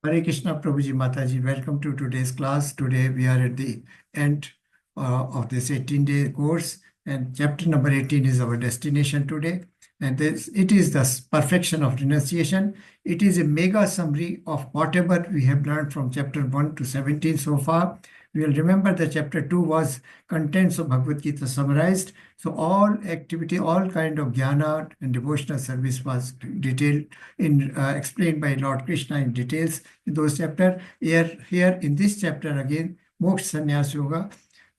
Hare Krishna, Prabhuji Mataji. Welcome to today's class. Today we are at the end of this 18-day course, and chapter number 18 is our destination today. And it is the perfection of renunciation. It is a mega summary of whatever we have learned from chapter 1 to 17 so far. We will remember that chapter 2 was contents of Bhagavad Gita summarized. So all activity, all kind of jnana and devotional service was detailed explained by Lord Krishna in details in those chapters. Here in this chapter again, Moksha Sannyas Yoga,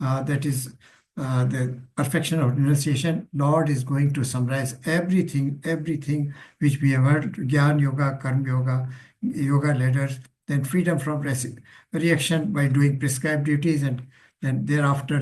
that is the perfection of renunciation. Lord is going to summarize everything which we have heard: Jnana Yoga, Karma Yoga, Yoga ladders, then freedom from reaction by doing prescribed duties, and then thereafter,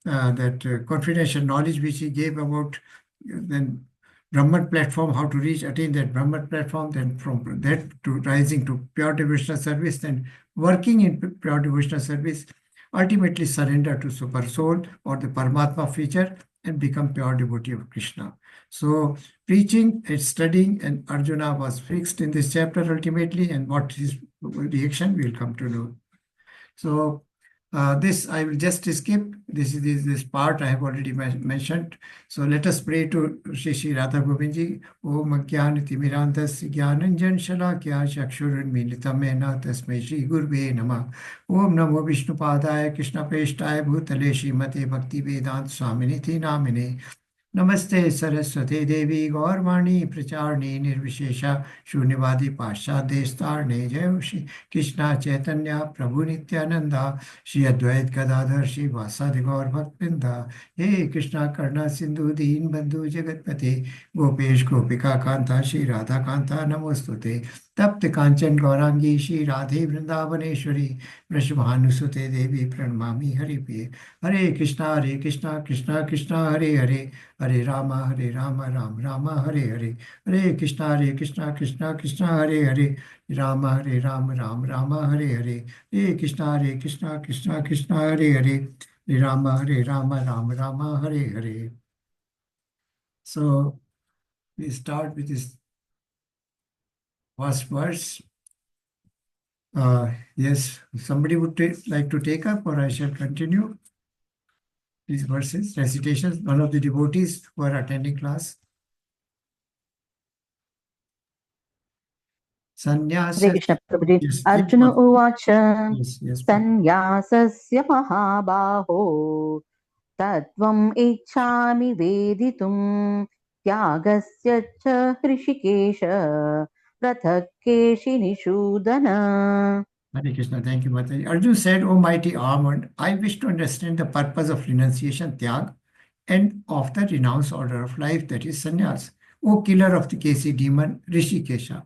that confidential knowledge which he gave about, then Brahman platform, how to attain that Brahman platform, then from that to rising to pure devotional service, then working in pure devotional service, ultimately surrender to super soul or the Paramatma feature and become pure devotee of Krishna. So preaching and studying, and Arjuna was fixed in this chapter ultimately, and what his reaction we'll come to know. So this I will just skip. This part I have already mentioned. So let us pray to Shri Radha Govindji. Om Jnana Timirantasya Jnananjan Shalakya Chakshurunmilitam Mena Tasmai Shri Gurve Namah. Om Namo Vishnupadaya Krishna Prestaya Bhutale Srimate Bhakti Vedanta Swaminiti Namine. नमस्ते सरस्वती देवी गौरवाणी प्रचारणी निर्विशेषा शून्यवादी पाश्चादेशतारणे जय श्री कृष्णा चैतन्य प्रभु नित्यानंदा श्री अद्वैत गदाधर श्री वासादि गौर भक्तवृंदा हे कृष्णा करुणा सिंधु दीन बंधु जगतपते गोपेश गोपिका कांता श्री राधा कांता नमोस्तुते तप्त कांचन गौरांगी श्री राधे वृंदावनेश्वरी वृषभानुसुते देवी प्रणमामि हरिप्रिये हरे Krishna Krishna Krishna Hare Hare Hare Ram Ram Ram Hare Hare Hare Krishna Krishna Krishna Hare Hare Ram Ram Ram Hare Hare Hare Krishna Krishna Krishna Hare Hare Ram Ram Ram Hare Hare. So we start with this first verse. Yes, somebody would like to take up, or I shall continue these verses, recitations, one of the devotees who are attending class. Sannyasa. Hare Krishna Prabhuji. Yes, Arjuna Uvacha yes. Sannyasasya Mahabaho Tattvam Ichchami Veditum Tyagasya cha Hrishikesha Prathak Keshini Shudana. Hare Krishna, thank you, Mataji. Arjuna said, O mighty armored, I wish to understand the purpose of renunciation, tyag, and of the renounced order of life, that is sannyas. O killer of the Kesi demon, Rishikesha.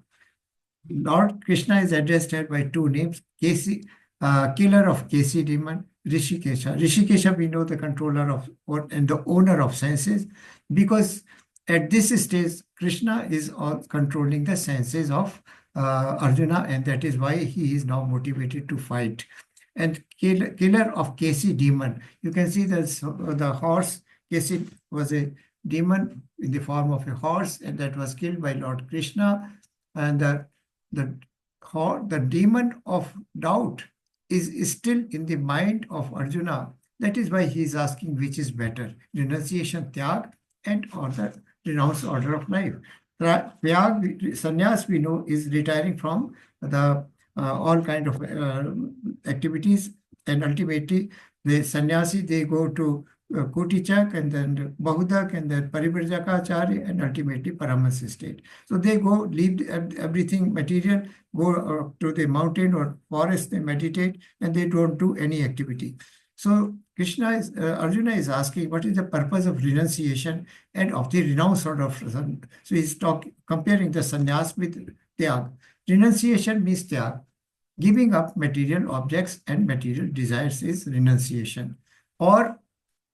Lord Krishna is addressed here by two names, killer of Kesi demon, Rishikesha. Rishikesha, we know, the controller of and the owner of senses, because at this stage, Krishna is controlling the senses of Arjuna, and that is why he is now motivated to fight. And killer of Kesi demon, you can see that the horse, Kesi was a demon in the form of a horse, and that was killed by Lord Krishna. And the demon of doubt is still in the mind of Arjuna. That is why he is asking which is better, renunciation, tyag, and or the renounced order of life. Tyag, sannyas, we know, is retiring from the all kind of activities, and ultimately the sannyasi, they go to Kotichak, and then Bahudak, and then Parivrjakacharya, and ultimately Paramas state. So they go, leave everything material, go to the mountain or forest, they meditate, and they don't do any activity. So Arjuna is asking, what is the purpose of renunciation and of the renounced order of sun? So he's comparing the sannyas with tyag. Renunciation means tyag. Giving up material objects and material desires is renunciation. Or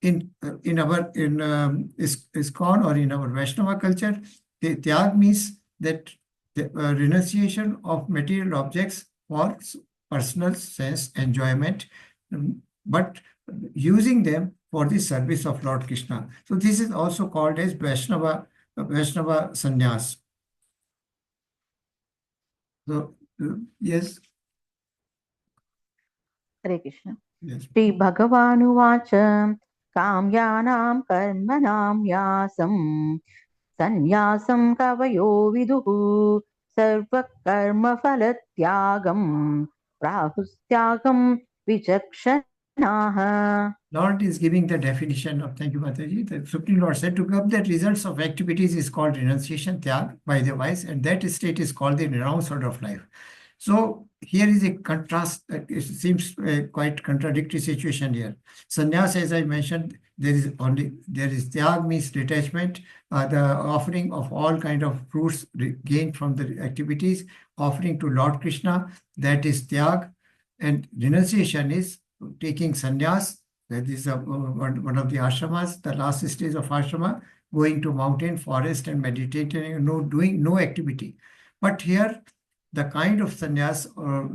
in ISKCON or in our Vaishnava culture, the tyag means that the renunciation of material objects for personal sense enjoyment, but using them for the service of Lord Krishna. So this is also called as Vaishnava sannyas. So Yes. Hare Krishna. Yes. Shri Bhagavanuvacha Kamyanam Karmanam Yasam Sanyasam Kavayo Viduhu Sarva Karma Phalatyagam Prahustyagam Vichakshanaha. Lord is giving the definition of, thank you, Mataji. The Supreme Lord said, to give the results of activities is called renunciation, tyag, by the wise, and that state is called the renounced order of life. So here is a contrast. It seems quite contradictory situation here. Sannyas, as I mentioned, there is tyag means detachment, the offering of all kind of fruits gained from the activities, offering to Lord Krishna, that is tyag, and renunciation is taking sannyas. That is one of the ashramas, the last stage of ashrama, going to mountain, forest, and meditating, doing no activity. But here, the kind of sannyas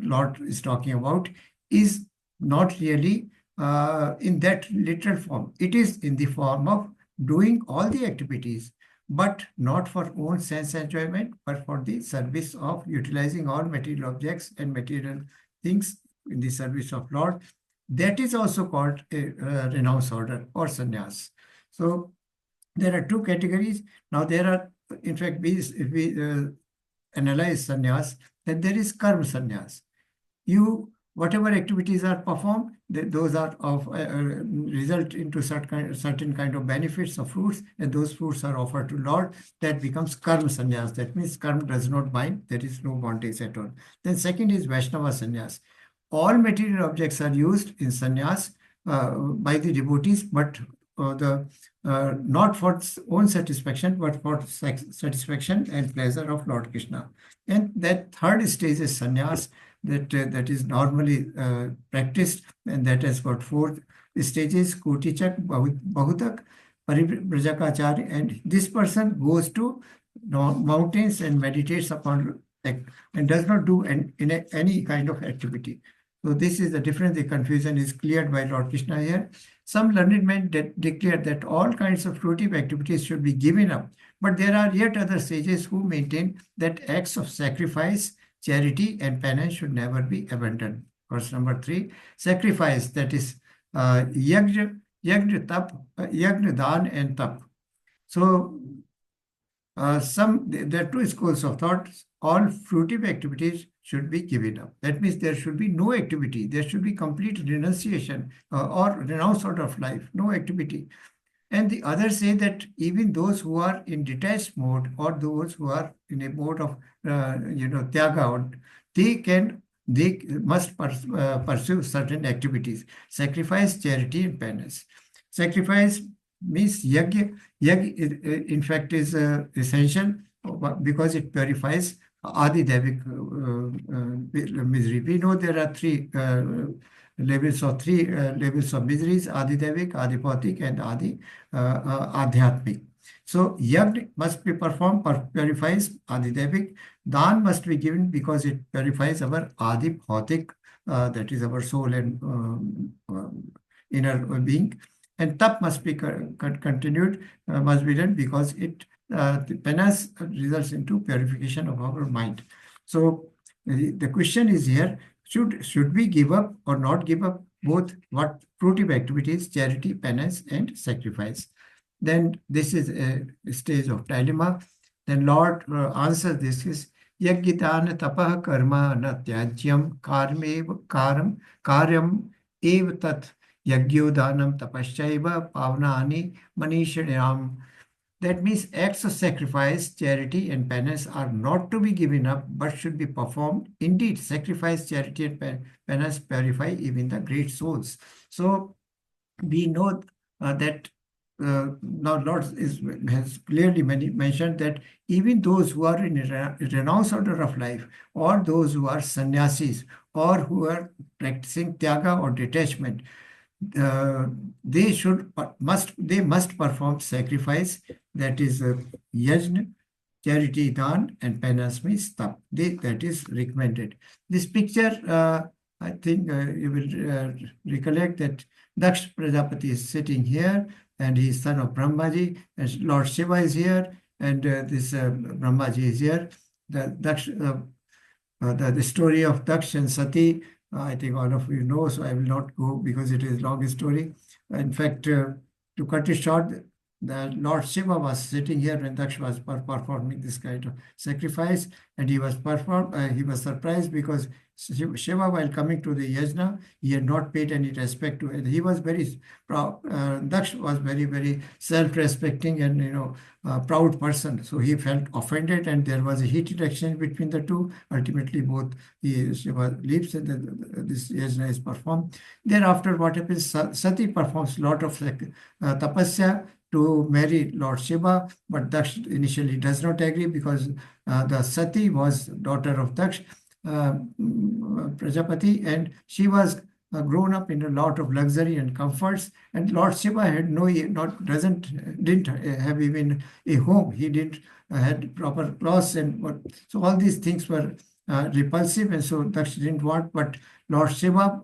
Lord is talking about is not really in that literal form. It is in the form of doing all the activities, but not for own sense enjoyment, but for the service of utilizing all material objects and material things in the service of Lord. That is also called a renounce order or sannyas. So there are two categories. Now there are, in fact, if we analyze sannyas, then there is karma sannyas. Whatever activities are performed, those are of result into certain kind of benefits of fruits, and those fruits are offered to Lord. That becomes karma sannyas. That means karma does not bind. There is no bondage at all. Then second is Vaishnava sannyas. All material objects are used in sannyas by the devotees, but not for its own satisfaction, but for satisfaction and pleasure of Lord Krishna. And that third stage is sannyas, that is normally practiced, and that has got four stages: Kotichak, Bahutak, Paribrajakachari, and this person goes to mountains and meditates upon and does not do any kind of activity. So this is the difference. The confusion is cleared by Lord Krishna here. Some learned men declare that all kinds of fruitive activities should be given up, but there are yet other sages who maintain that acts of sacrifice, charity, and penance should never be abandoned. Verse number 3, sacrifice, that is yajna, dan, and tap. So there are two schools of thought. All fruitive activities should be given up. That means there should be no activity. There should be complete renunciation or renounce out of life, no activity. And the others say that even those who are in detached mode or those who are in a mode of tyaga, they must pursue certain activities: sacrifice, charity, and penance. Sacrifice means yajna. Yajna, in fact, is essential because it purifies Adi Devik misery. We know there are three levels of miseries: Adi Devik, Adi Bhautik, and Adi Adhyatmik. So yajna must be performed, purifies Adi Devik. Dan must be given because it purifies our Adi Bhautik, that is our soul and inner being. And tap must be continued, must be done because the penance results into purification of our mind. So the question is here: should we give up or not give up both what fruitive activities, charity, penance, and sacrifice? Then this is a stage of dilemma. Then Lord answers this is yajnana tapah karma na tyajyam karyam ev tat yajnodhanam tapashchaiva pavnani manishanam. That means acts of sacrifice, charity, and penance are not to be given up, but should be performed. Indeed, sacrifice, charity, and penance purify even the great souls. So we know that now Lord has clearly mentioned that even those who are in a renounced order of life, or those who are sannyasis, or who are practicing tyaga or detachment, they must perform sacrifice, that is yajna, charity, dan, and penance means tap. That is recommended. This picture, I think you will recollect that Daksh Prajapati is sitting here, and he is son of Brahmaji, and Lord Shiva is here, and this Brahmaji is here. The Daksh the story of Daksh and Sati. I think all of you know, so I will not go because it is a long story. In fact, to cut it short, the Lord Shiva was sitting here when Daksh was performing this kind of sacrifice, and he was he was surprised because Shiva, while coming to the yajna, he had not paid any respect to it. He was very proud. Daksh was very self-respecting and proud person. So he felt offended, and there was a heated exchange between the two. Ultimately, both Shiva leaves, and this yajna is performed. Thereafter, what happens? Sati performs a lot of tapasya to marry Lord Shiva, but Daksh initially does not agree because the Sati was daughter of Daksh, Prajapati, and she was grown up in a lot of luxury and comforts. And Lord Shiva had didn't have even a home. He didn't had proper clothes and what. So all these things were repulsive, and so Daksh didn't want. But Lord Shiva,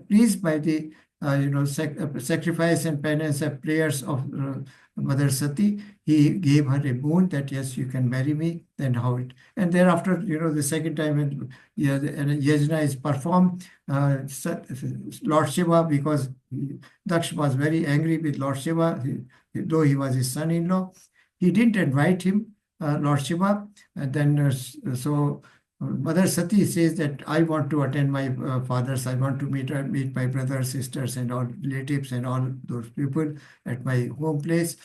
pleased by the sacrifice and penance and prayers of Mother Sati, he gave her a boon that yes, you can marry me. Then how it, and thereafter, the second time when yajna is performed, Lord Shiva, because Daksh was very angry with Lord Shiva, though he was his son-in-law, he didn't invite him, Lord Shiva, and then so. Mother Sati says that I want to attend my father's, I want to meet my brothers, sisters, and all relatives and all those people at my home place.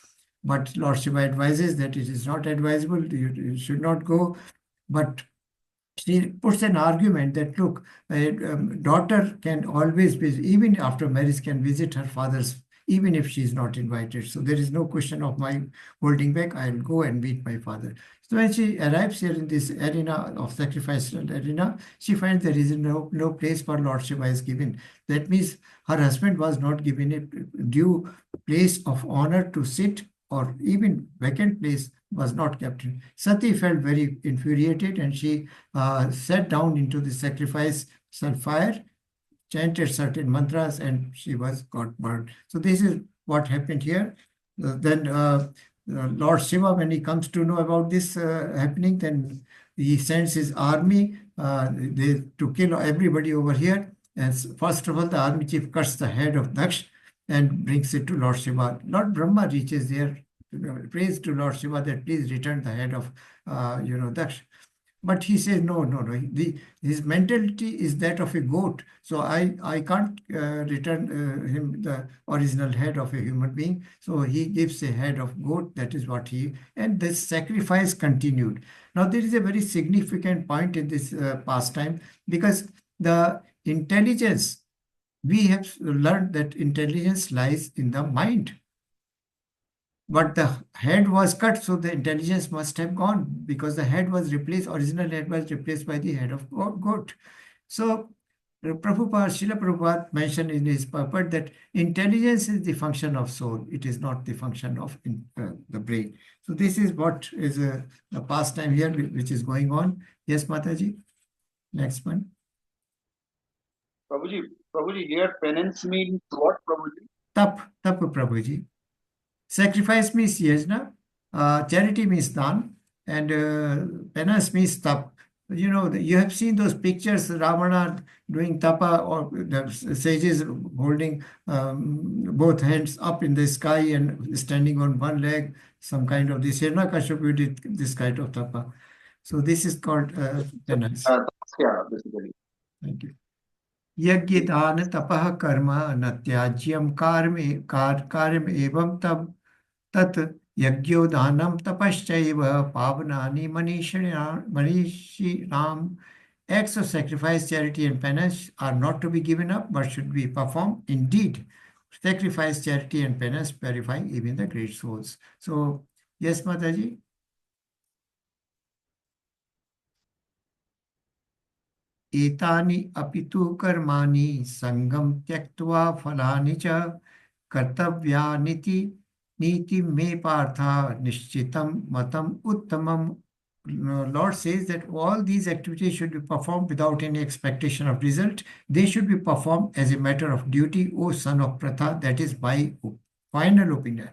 But Lord Shiva advises that it is not advisable, you should not go. But she puts an argument that look, a daughter can always visit, even after marriage, can visit her father's, even if she is not invited. So there is no question of my holding back. I'll go and meet my father. So when she arrives here in this arena of sacrificial arena, she finds there is no place for Lord Shiva is given. That means her husband was not given a due place of honor to sit, or even vacant place was not kept. Sati felt very infuriated, and she sat down into the sacrifice fire, chanted certain mantras, and she got burned. So this is what happened here. Then Lord Shiva, when he comes to know about this happening, then he sends his army to kill everybody over here. And first of all, the army chief cuts the head of Daksh and brings it to Lord Shiva. Lord Brahma reaches there, prays to Lord Shiva that please return the head of Daksh. But he says, no. His mentality is that of a goat. So I can't return him the original head of a human being. So he gives a head of goat. That is what and this sacrifice continued. Now, there is a very significant point in this pastime, because the intelligence, we have learned that intelligence lies in the mind. But the head was cut, so the intelligence must have gone, because the head was replaced, original head was replaced by the head of goat. So Srila Prabhupada mentioned in his purport that intelligence is the function of soul. It is not the function of the brain. So this is what is the pastime here, which is going on. Yes, Mataji? Next one. Prabhuji, here penance means what, Prabhuji? Tap, Prabhuji. Sacrifice means yajna, charity means dan, and penance means tap. You have seen those pictures, Ravana doing tapa, or the sages holding both hands up in the sky and standing on one leg, some kind of this. Hiranyakashipu did this kind of tapa. So this is called penance. Yeah, basically. Thank you. यज्ञदान तपः कर्म न त्याज्यम कार्यम एवं तब तत् यज्ञोदानम तपश्चैव पावनानि मनीषिणाम. Acts of sacrifice, charity, and penance are not to be given up, but should be performed. Indeed, sacrifice, charity, and penance purify even the great souls. So, yes, Mataji. एतानि अपि तु कर्माणि संगम त्यक्त्वा फलानि च कर्तव्यानिति नीति मे पार्थ निश्चितं मतम उत्तमम. Lord says that all these activities should be performed without any expectation of result. They should be performed as a matter of duty, O son of Pratha. That is my final opinion.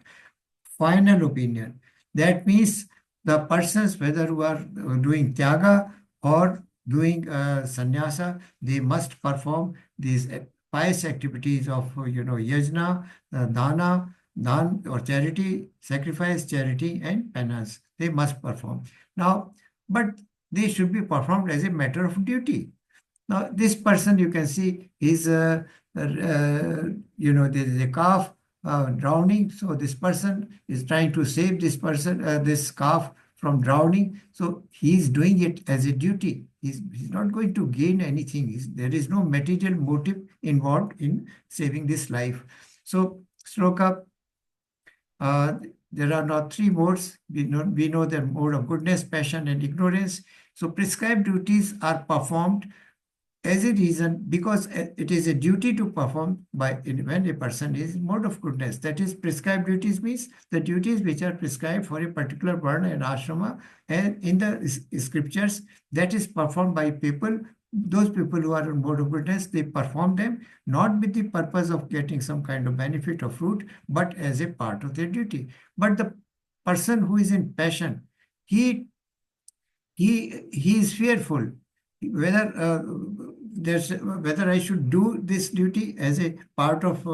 Final opinion. That means the persons, whether who are doing tyaga or doing sannyasa, they must perform these pious activities of, yajna, dan or charity, sacrifice, charity, and penance. They must perform. Now, but they should be performed as a matter of duty. Now, this person you can see is, there is a calf drowning. So this person is trying to save this calf from drowning. So he's doing it as a duty. He's not going to gain anything. There is no material motive involved in saving this life. So, Sloka, uh, there are now three modes. We know the mode of goodness, passion, and ignorance. So prescribed duties are performed as a reason because it is a duty to perform by when a person is mode of goodness. That is, prescribed duties means the duties which are prescribed for a particular varna and ashrama, and in the scriptures that is performed by people. Those people who are in mode of goodness, they perform them not with the purpose of getting some kind of benefit or fruit, but as a part of their duty. But the person who is in passion, he he is fearful whether whether I should do this duty as a part of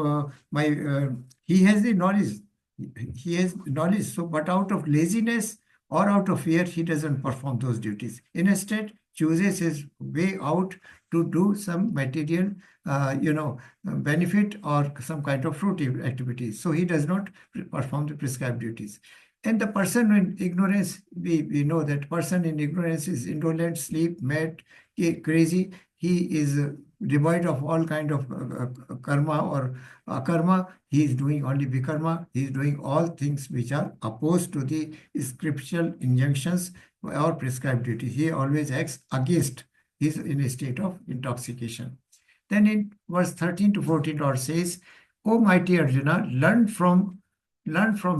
my. He has the knowledge. He has knowledge. So, but out of laziness or out of fear, he doesn't perform those duties. Instead, chooses his way out to do some material, benefit or some kind of fruitive activities. So he does not perform the prescribed duties. And the person in ignorance, we know that person in ignorance is indolent, sleep, mad, crazy. He is devoid of all kind of karma or akarma. He is doing only vikarma. He is doing all things which are opposed to the scriptural injunctions or prescribed duty. He always acts against. He is in a state of intoxication. Then in verse 13 to 14, Lord says, O mighty Arjuna, learn from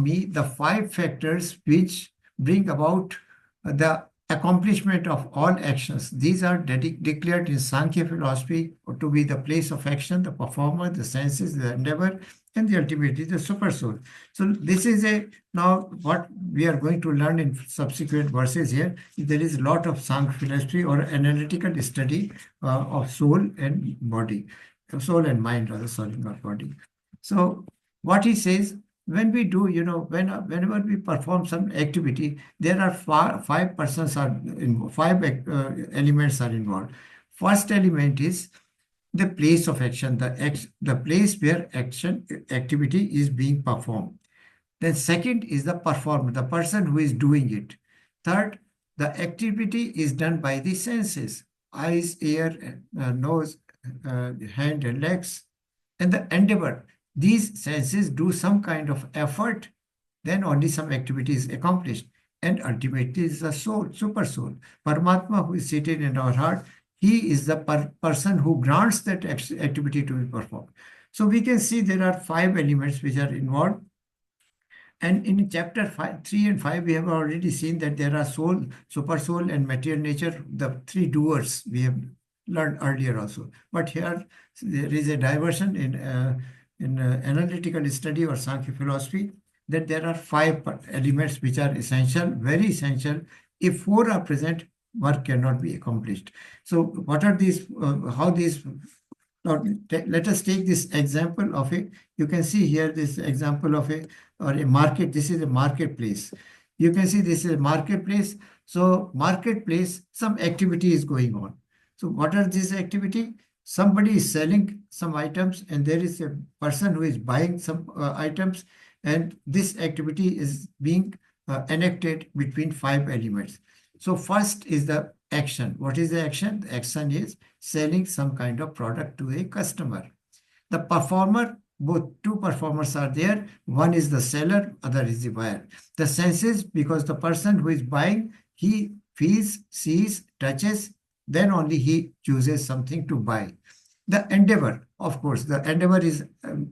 me the 5 factors which bring about the accomplishment of all actions. These are declared in Sankhya philosophy to be the place of action, the performer, the senses, the endeavor, and the ultimately the super soul. So this is now what we are going to learn in subsequent verses here. There is a lot of Sankhya philosophy or analytical study of soul and body, soul and mind, rather, sorry, not body. So what he says, when we do, whenever we perform some activity, there are 5 persons are in 5 elements are involved. First element is the place of action, the place where activity is being performed. Then second is the performer, the person who is doing it. Third, the activity is done by the senses, eyes, ear, nose, hand and legs, and the endeavor. These senses do some kind of effort, then only some activity is accomplished. And ultimately is the soul, super soul. Paramatma, who is seated in our heart, he is the person who grants that activity to be performed. So we can see there are 5 elements which are involved. And in chapter 3 and 5, we have already seen that there are soul, super soul, and material nature, the 3 doers we have learned earlier also. But here there is a diversion in analytical study or Sankhya philosophy, that there are 5 elements which are essential, very essential. If 4 are present, work cannot be accomplished. So what are these, how these, now, let us take this example of you can see here this example of a market. This is a marketplace. You can see this is a marketplace. So marketplace, some activity is going on. So what are this activity? Somebody is selling some items and there is a person who is buying some items, and this activity is being enacted between 5 elements. So first is the action. What is the action? The action is selling some kind of product to a customer. The performer, both 2 performers are there. One is the seller, other is the buyer. The senses, because the person who is buying, he feels, sees, touches, then only he chooses something to buy. The endeavor, of course, the endeavor is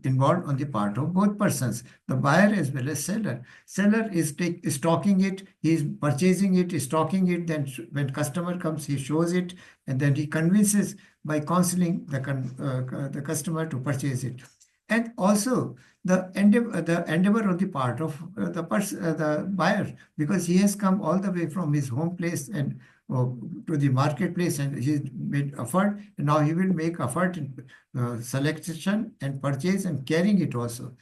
involved on the part of both persons, the buyer as well as seller. Seller is stocking it, he is purchasing it, stocking it, then when customer comes, he shows it, and then he convinces by counseling the customer to purchase it. And also the endeavor on the part of the buyer, because he has come all the way from his home place and to the marketplace, and he made effort, and now he will make effort in selection and purchase and carrying it also.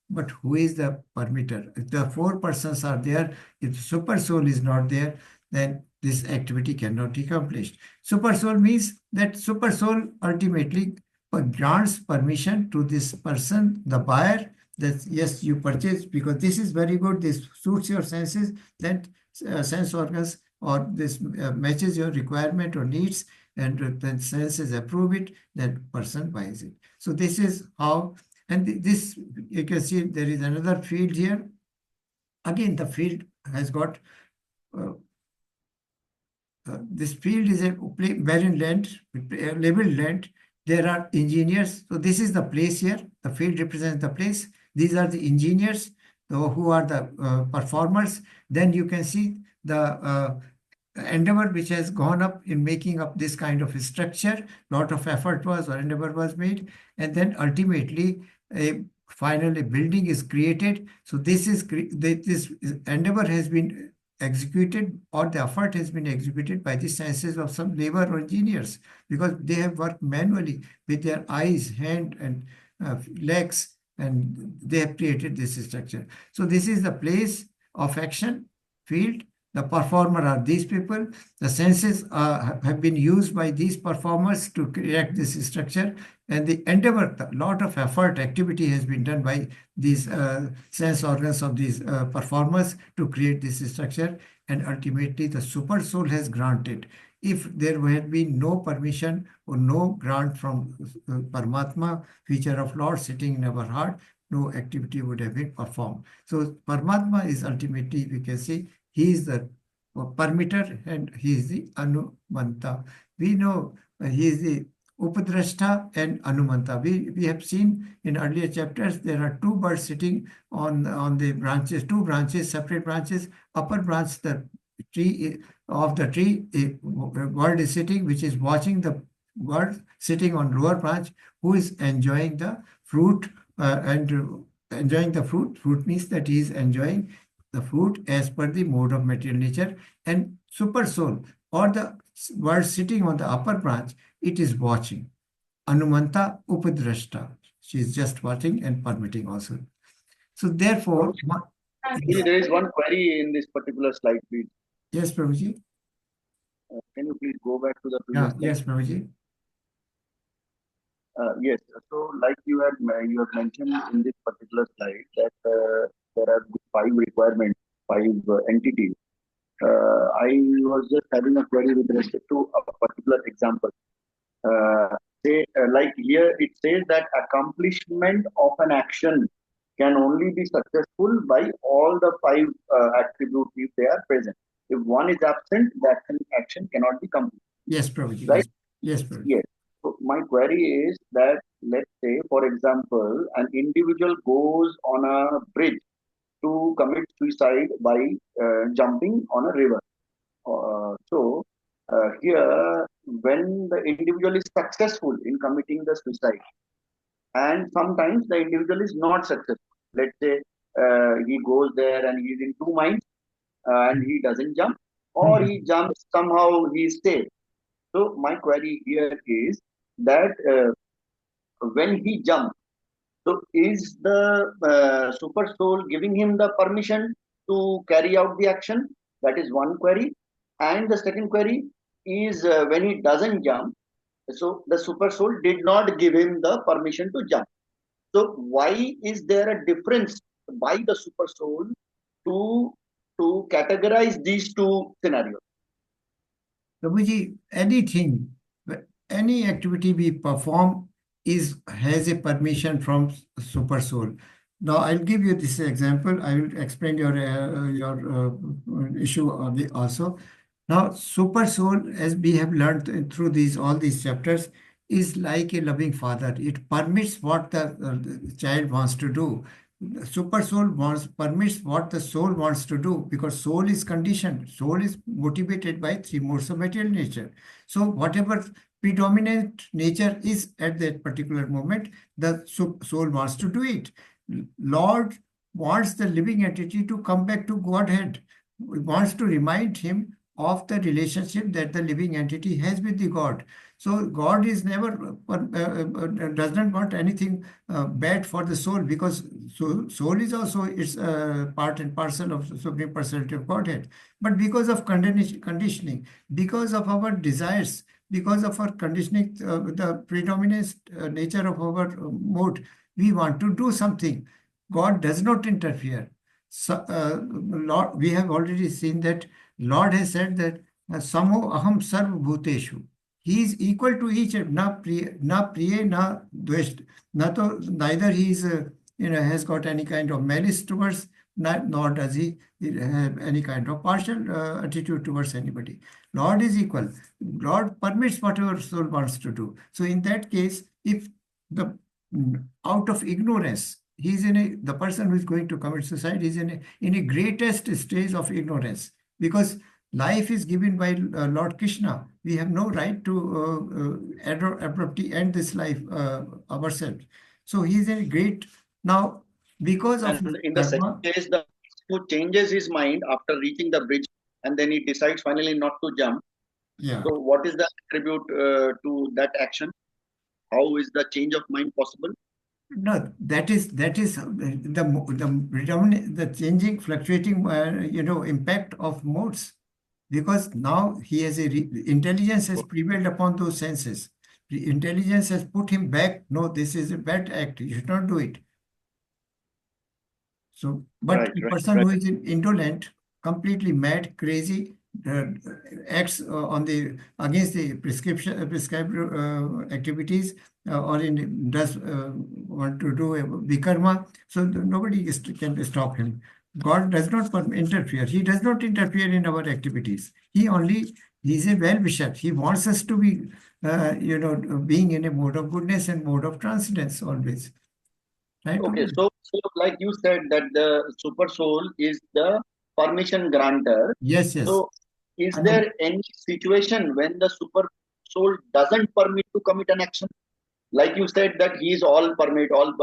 But who is the permitter? If the four persons are there, if super soul is not there, then this activity cannot be accomplished. Super soul means that super soul ultimately grants permission to this person, the buyer, that yes, you purchase because this is very good, this suits your senses, that sense organs, or this matches your requirement or needs, and then senses approve it, that person buys it. So this is how, and this you can see there is another field here. Again, the field has got this field is a barren land, labeled land. There are engineers. So this is the place here. The field represents the place. These are the engineers who are the performers. Then you can see the endeavor which has gone up in making up this kind of a structure. Lot of effort was or endeavor was made, and then ultimately finally a building is created. So this endeavor has been executed, or the effort has been executed by the senses of some labor or engineers, because they have worked manually with their eyes, hand, and legs, and they have created this structure. So this is the place of action, field. The performer are these people. The senses have been used by these performers to create this structure, and the endeavor, a lot of effort, activity has been done by these sense organs of these performers to create this structure, and ultimately the super soul has granted. If there had been no permission or no grant from Paramatma, feature of Lord sitting in our heart, no activity would have been performed. So Paramatma is ultimately, we can see, he is the permitter and he is the Anumanta. We know he is the Upadrashta and Anumanta. We have seen in earlier chapters there are two birds sitting on the branches, two branches, separate branches. Upper branch, the tree of the tree, a bird is sitting, which is watching the bird sitting on lower branch, who is enjoying the fruit and enjoying the fruit. Fruit means that he is enjoying the fruit as per the mode of material nature, and super soul or the bird sitting on the upper branch, it is watching. Anumanta Upadrashta. She is just watching and permitting also. So therefore, There is one query in this particular slide, please. Yes, Prabhuji. Can you please go back to the previous slide? Yes, Prabhuji. Yes. So, like you have mentioned in this particular slide that there are 5 requirements, 5 entities. I was just having a query with respect to a particular example. Like here, it says that accomplishment of an action can only be successful by all the 5 attributes if they are present. If one is absent, the action cannot be complete. Yes, Prabhuji. Right? Yes, Prabhuji. Yes. So my query is that, let's say, for example, an individual goes on a bridge to commit suicide by jumping on a river. Here, when the individual is successful in committing the suicide, and sometimes the individual is not successful. Let's say he goes there and he's in 2 minds and he doesn't jump, or he jumps, somehow he stays. So my query here is that when he jumps, so is the super soul giving him the permission to carry out the action? That is one query. And the second query is when he doesn't jump, so the super soul did not give him the permission to jump. So why is there a difference by the super soul to categorize these 2 scenarios? Prabhuji, any activity we perform has a permission from super soul. Now I'll give you this example. I will explain your issue also. Now super soul, as we have learned through all these chapters, is like a loving father. It permits what the child wants to do. Super soul permits what the soul wants to do, because soul is conditioned. Soul is motivated by 3 modes of material nature. So whatever predominant nature is at that particular moment, the soul wants to do it. Lord wants the living entity to come back to Godhead. He wants to remind him of the relationship that the living entity has with the God. So God is never does not want anything bad for the soul, because soul is also its part and parcel of the Supreme Personality of Godhead. But because of conditioning, because of our desires, because of our conditioning, the predominant nature of our mode, we want to do something. God does not interfere. So, Lord, we have already seen that Lord has said that Samo Aham Sarva Bhuteshu. He is equal to each, na priya, na dvesh. Neither he is, has got any kind of malice towards, nor does he have any kind of partial attitude towards anybody. Lord is equal. Lord permits whatever soul wants to do. So in that case, if the out of ignorance, the person who is going to commit suicide is in a greatest stage of ignorance, because life is given by Lord Krishna. We have no right to abruptly end this life ourselves. So he is in a great, now because of And in the second case, the who changes his mind after reaching the bridge, and then he decides finally not to jump. yeah. So what is the attribute to that action? How is the change of mind possible? No, that is the changing, fluctuating, impact of modes, because now he has intelligence has prevailed upon those senses. The intelligence has put him back. No, this is a bad act. You should not do it. So, but Right, a right, person right. who is indolent, completely mad, crazy, acts on the against the prescribed activities, or does want to do a vikarma, so nobody can stop him. God does not interfere. He does not interfere in our activities. He is a well-wisher. He wants us to be, being in a mode of goodness and mode of transcendence always. Right? Okay, so like you said that the super soul is the permission granter. Yes, yes. So is And there any situation when the super soul doesn't permit to commit an action? Like you said that he is all permit, all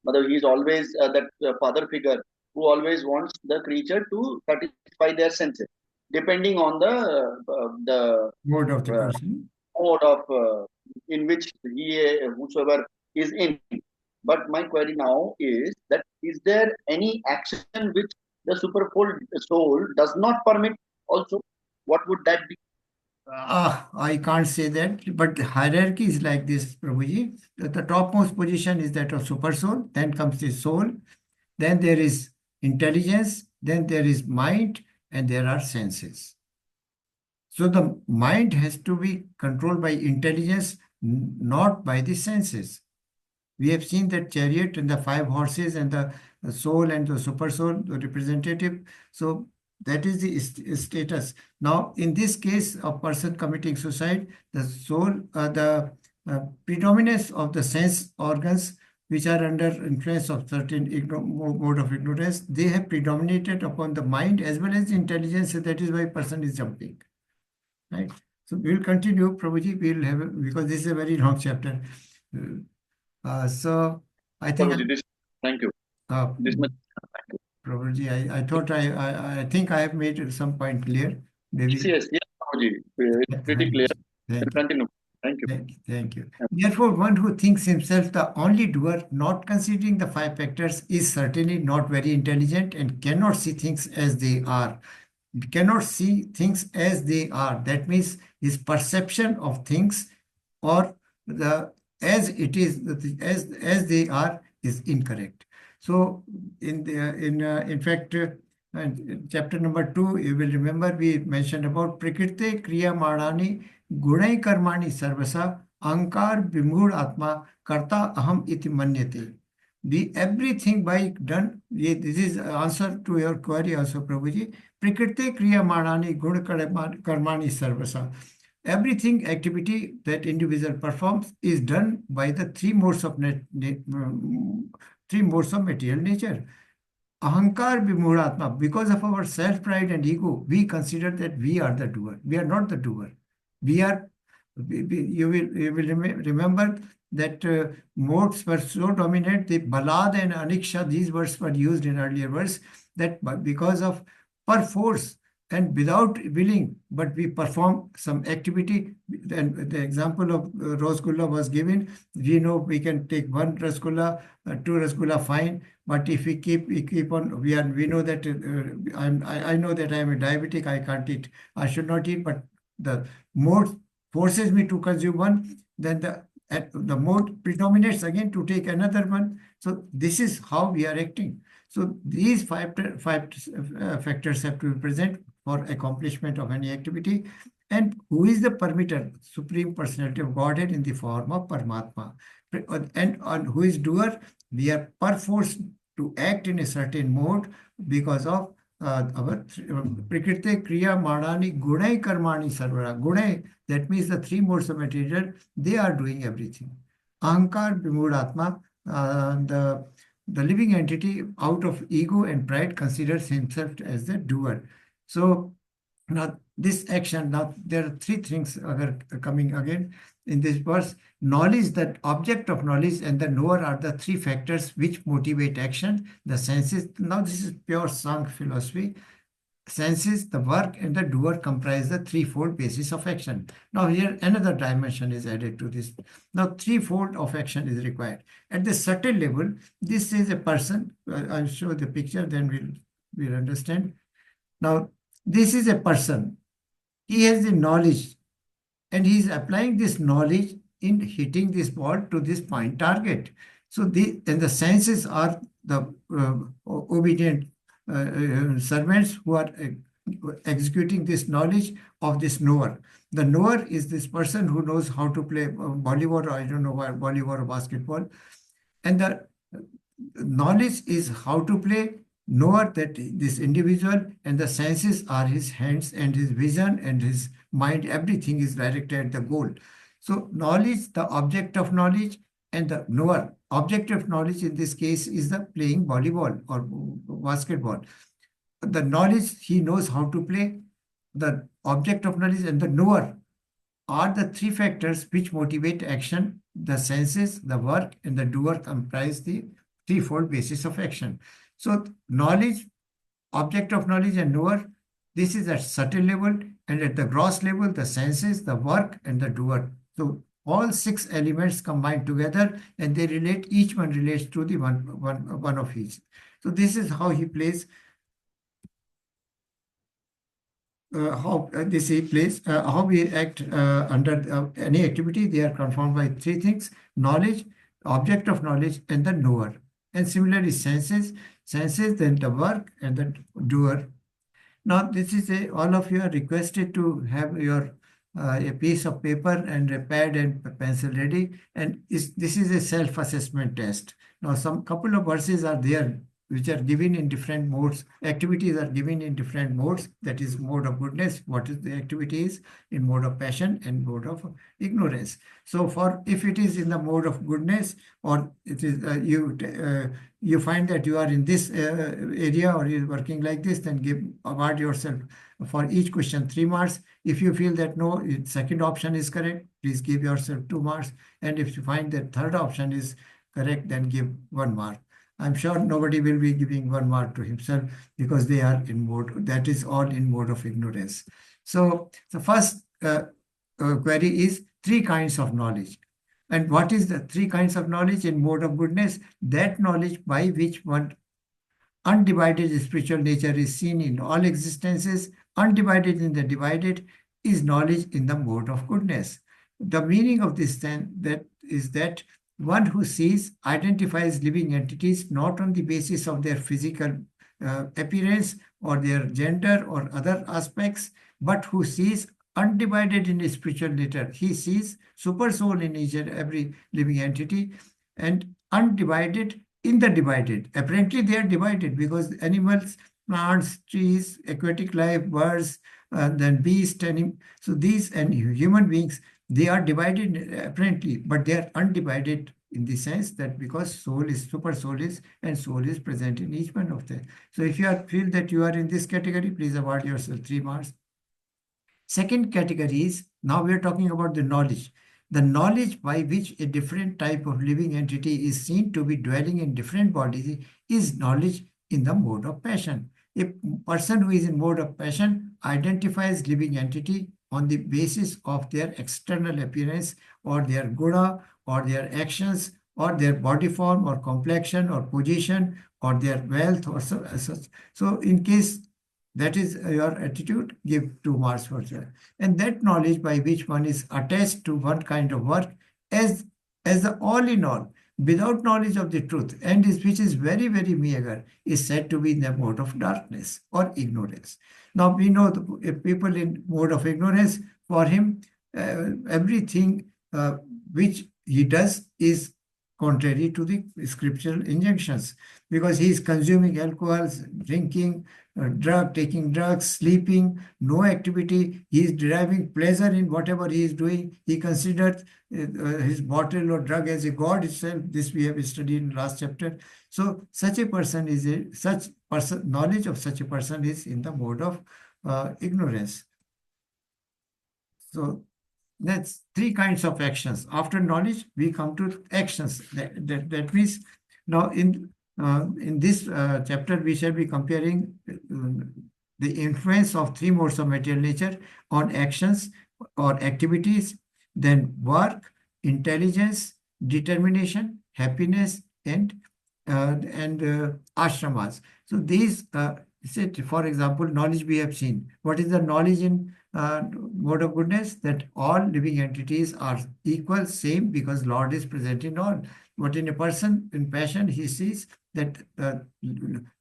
mother, he is always that father figure who always wants the creature to satisfy their senses, depending on the mode of the uh, person. mode of in which he whosoever is in. But my query now is there any action which the superfold soul does not permit also? What would that be? I can't say that, but the hierarchy is like this, Prabhuji. The topmost position is that of super soul, then comes the soul, then there is intelligence, then there is mind, and there are senses. So the mind has to be controlled by intelligence, not by the senses. We have seen that chariot and the five horses and the soul and the super soul, the representative. So that is the status. Now, in this case of person committing suicide, the soul, the predominance of the sense organs, which are under influence of certain mode of ignorance, they have predominated upon the mind as well as the intelligence. So that is why person is jumping. Right. So we will continue, Prabhuji. We will have, because this is a very long chapter. So I think Thank you. uh, This much. Prabhuji, I thought I think I have made some point clear. Maybe. Yes, Prabhuji. It's pretty Thank you. clear. Thank you. Continue. Thank you. Thank you. Therefore, one who thinks himself the only doer, not considering the five factors, is certainly not very intelligent and cannot see things as they are. Cannot see things as they are. That means his perception of things, or the as it is, as they are, is incorrect. So in fact, chapter number 2, you will remember we mentioned about Prakriti Kriya Marani Gunai Karmani Sarvasa Ankar Vimud Atma Karta Aham Iti Manyate. Everything by done. This is answer to your query also, Prabhuji. Prakriti Kriya Marani Guna Karmani Sarvasa. Everything activity that individual performs is done by the three modes of material nature. Ahankar Vimuratma, because of our self pride and ego, we consider that we are the doer. We are not the doer. You will remember that modes were so dominant, the Balad and Aniksha, these words were used in earlier verse, that because of perforce, and without willing, but we perform some activity. And the example of Rasgulla was given. We know we can take one Rasgulla, two Rasgulla, fine. But if we keep on, we know that I know that I am a diabetic. I can't eat. I should not eat. But the mode forces me to consume one. Then the mode predominates again to take another one. So this is how we are acting. So these five factors have to be present for accomplishment of any activity. And who is the permitter? Supreme Personality of Godhead in the form of Paramatma. And who is doer? We are perforce to act in a certain mode because of our Prakriti, Kriya, Manani, Gunai, Karmani, Sarvara. Gunai, that means the three modes of material, they are doing everything. Ahankar, Vimudatma, the living entity out of ego and pride considers himself as the doer. So now this action, now there are three things coming again in this verse. Knowledge, that object of knowledge, and the knower are the three factors which motivate action. The senses, now this is pure Sankhya philosophy. Senses, the work, and the doer comprise the threefold basis of action. Now here another dimension is added to this. Now threefold of action is required. At the subtle level, this is a person. I'll show the picture, then we'll understand. Now this is a person. He has the knowledge, and he is applying this knowledge in hitting this ball to this point target. So the senses are the obedient servants who are executing this knowledge of this knower. The knower is this person who knows how to play volleyball, or I don't know why, volleyball or basketball. And the knowledge is how to play. Knower, that this individual, and the senses are his hands and his vision and his mind. Everything is directed at the goal. So knowledge, the object of knowledge, and the knower. Object of knowledge in this case is the playing volleyball or basketball. The knowledge, he knows how to play. The object of knowledge and the knower are the three factors which motivate action. The senses, the work, and the doer comprise the threefold basis of action. So knowledge, object of knowledge, and knower, this is at subtle level, and at the gross level, the senses, the work, and the doer. So all six elements combined together, and they relate, each one relates to the one of each. So this is how he plays, how we act under any activity. They are conformed by three things: knowledge, object of knowledge, and the knower. And similarly, senses, then the work, and the doer. Now, this is all of you are requested to have your a piece of paper and a pad and pencil ready. And this is a self-assessment test. Now, some couple of verses are there which are given in different modes. Activities are given in different modes. That is mode of goodness. What is the activity is in mode of passion and mode of ignorance. So if it is in the mode of goodness, or it is you find that you are in this area, or you're working like this, then award yourself for each question 3 marks. If you feel that no, second option is correct, please give yourself 2 marks. And if you find that third option is correct, then give 1 mark. I'm sure nobody will be giving 1 mark to himself, because they are in mode, that is all in mode of ignorance. So the first query is 3 kinds of knowledge. And what is the 3 kinds of knowledge in mode of goodness? That knowledge by which one undivided spiritual nature is seen in all existences, undivided in the divided, is knowledge in the mode of goodness. The meaning of this then is that one who sees, identifies living entities not on the basis of their physical appearance or their gender or other aspects, but who sees undivided in spiritual nature. He sees super soul in each and every living entity, and undivided in the divided. Apparently they are divided because animals, plants, trees, aquatic life, birds, then beasts, so these and human beings, they are divided apparently, but they are undivided in the sense that because soul is, super soul is, and soul is present in each one of them. So if you feel that you are in this category, please award yourself 3 marks. Second category is, now we are talking about the knowledge. The knowledge by which a different type of living entity is seen to be dwelling in different bodies is knowledge in the mode of passion. A person who is in mode of passion identifies living entity on the basis of their external appearance or their guna or their actions or their body form or complexion or position or their wealth or such. So in case that is your attitude, give 2 marks for that. And that knowledge by which one is attached to one kind of work as the all in all, without knowledge of the truth, and which is very, very meager, is said to be in the mode of darkness or ignorance. Now we know the people in mode of ignorance, for him, everything which he does is contrary to the scriptural injunctions, because he is consuming alcohol, drinking, taking drugs, sleeping, no activity. He is deriving pleasure in whatever he is doing. He considers his bottle or drug as a god itself. This we have studied in last chapter. So such a person knowledge of such a person is in the mode of ignorance. So that's 3 kinds of actions. After knowledge, we come to actions. That means now in this chapter, we shall be comparing the influence of 3 modes of material nature on actions or activities, then work, intelligence, determination, happiness, and ashramas. So these, for example, knowledge we have seen. What is the knowledge in mode of goodness? That all living entities are equal, same, because Lord is present in all. But in a person, in passion, he sees that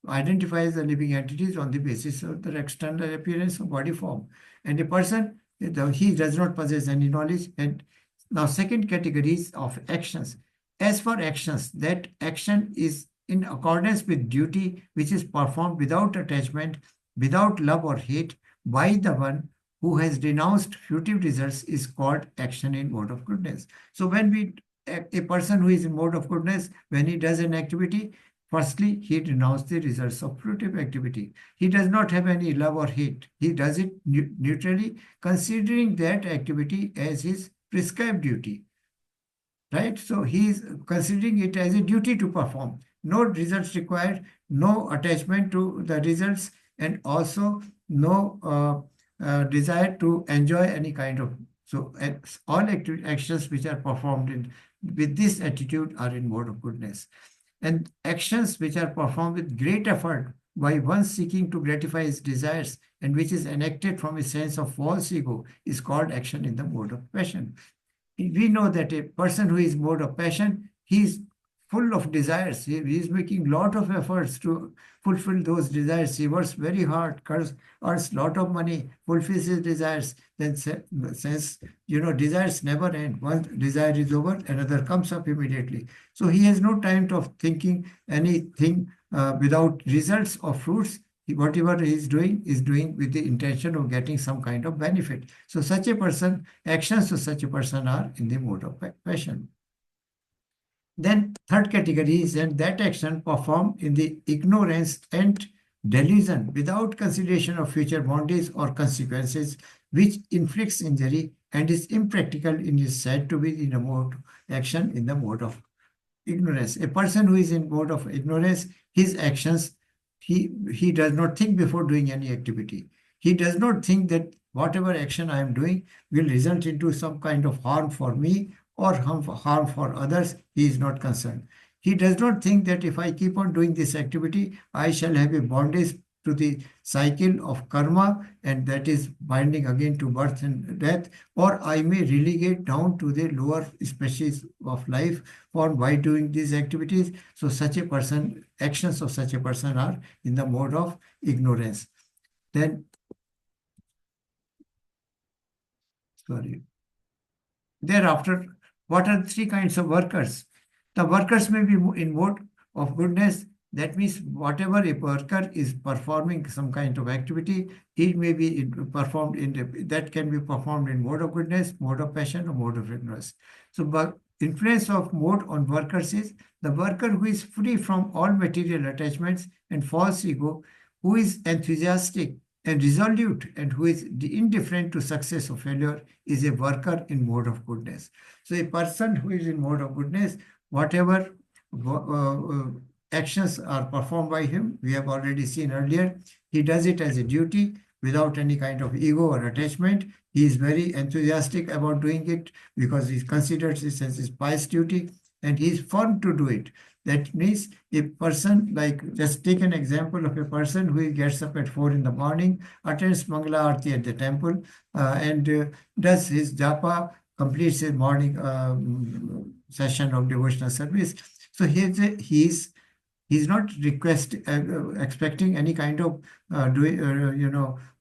identifies the living entities on the basis of their external appearance or body form. And a person, he does not possess any knowledge. And now second category is of actions. As for actions, that action is in accordance with duty, which is performed without attachment, without love or hate, by the one who has renounced future results, is called action in mode of goodness. So when a person who is in mode of goodness, when he does an activity, firstly, he renounced the results of fruitive activity. He does not have any love or hate. He does it neutrally, considering that activity as his prescribed duty. Right? So he is considering it as a duty to perform. No results required, no attachment to the results, and also no desire to enjoy any kind of. So all actions which are performed with this attitude are in mode of goodness. And actions which are performed with great effort by one seeking to gratify his desires and which is enacted from a sense of false ego is called action in the mode of passion. We know that a person who is mode of passion, he is full of desires. He is making lot of efforts to fulfill those desires. He works very hard, earns lot of money, fulfills his desires. Then since desires never end. One desire is over, another comes up immediately. So he has no time of thinking anything without results or fruits. Whatever he is doing with the intention of getting some kind of benefit. So such a person, actions of such a person are in the mode of passion. Then third category is that action performed in the ignorance and delusion without consideration of future boundaries or consequences, which inflicts injury and is impractical and is said to be in a mode action in the mode of ignorance. A person who is in mode of ignorance, his actions, he does not think before doing any activity. He does not think that whatever action I am doing will result into some kind of harm for me or harm for others. He is not concerned. He does not think that if I keep on doing this activity, I shall have a bondage to the cycle of karma, and that is binding again to birth and death, or I may relegate down to the lower species of life formed by doing these activities. So such a person, actions of such a person are in the mode of ignorance. Then, thereafter, what are the 3 kinds of workers? The workers may be in mode of goodness. That means whatever a worker is performing some kind of activity, it may be performed that can be performed in mode of goodness, mode of passion, or mode of ignorance. So, but influence of mode on workers is the worker who is free from all material attachments and false ego, who is enthusiastic and resolute, and who is indifferent to success or failure, is a worker in mode of goodness. So a person who is in mode of goodness, whatever actions are performed by him, we have already seen earlier, he does it as a duty without any kind of ego or attachment. He is very enthusiastic about doing it because he considers this as his pious duty and he is firm to do it. That means a person, like just take an example of a person who gets up at 4 in the morning, attends Mangala Aarti at the temple, and does his japa, completes his morning session of devotional service. So he's not expecting any kind of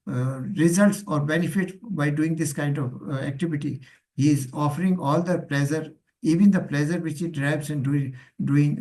results or benefit by doing this kind of activity. He is offering all the pleasure, even the pleasure which he derives in doing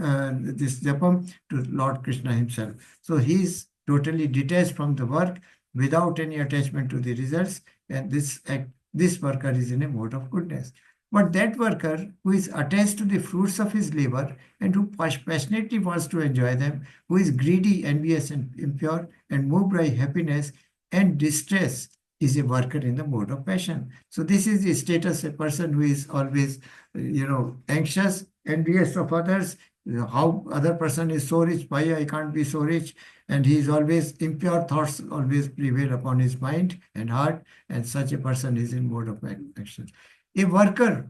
this japam, to Lord Krishna himself. So he is totally detached from the work without any attachment to the results, and this worker is in a mode of goodness. But that worker who is attached to the fruits of his labor and who passionately wants to enjoy them, who is greedy, envious, and impure, and moved by happiness and distress, is a worker in the mode of passion. So this is the status of a person who is always, anxious, envious of others. How other person is so rich, why I can't be so rich? And he is always, impure thoughts always prevail upon his mind and heart, and such a person is in mode of action. A worker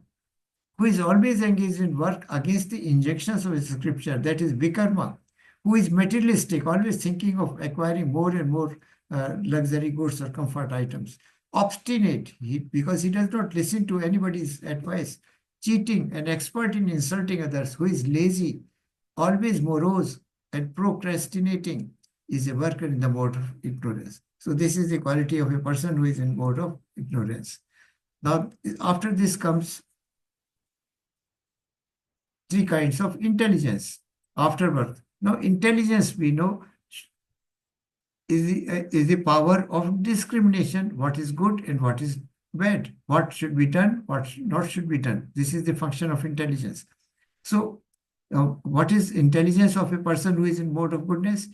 who is always engaged in work against the injunctions of scripture, that is vikarma, who is materialistic, always thinking of acquiring more and more luxury goods or comfort items, obstinate, because he does not listen to anybody's advice, cheating and expert in insulting others, who is lazy, always morose and procrastinating, is a worker in the mode of ignorance. So this is the quality of a person who is in mode of ignorance. Now, after this comes three kinds of intelligence after birth. Now, intelligence, we know, is the power of discrimination, what is good and what is bad, what should be done, what not should be done. This is the function of intelligence. So, what is intelligence of a person who is in mode of goodness?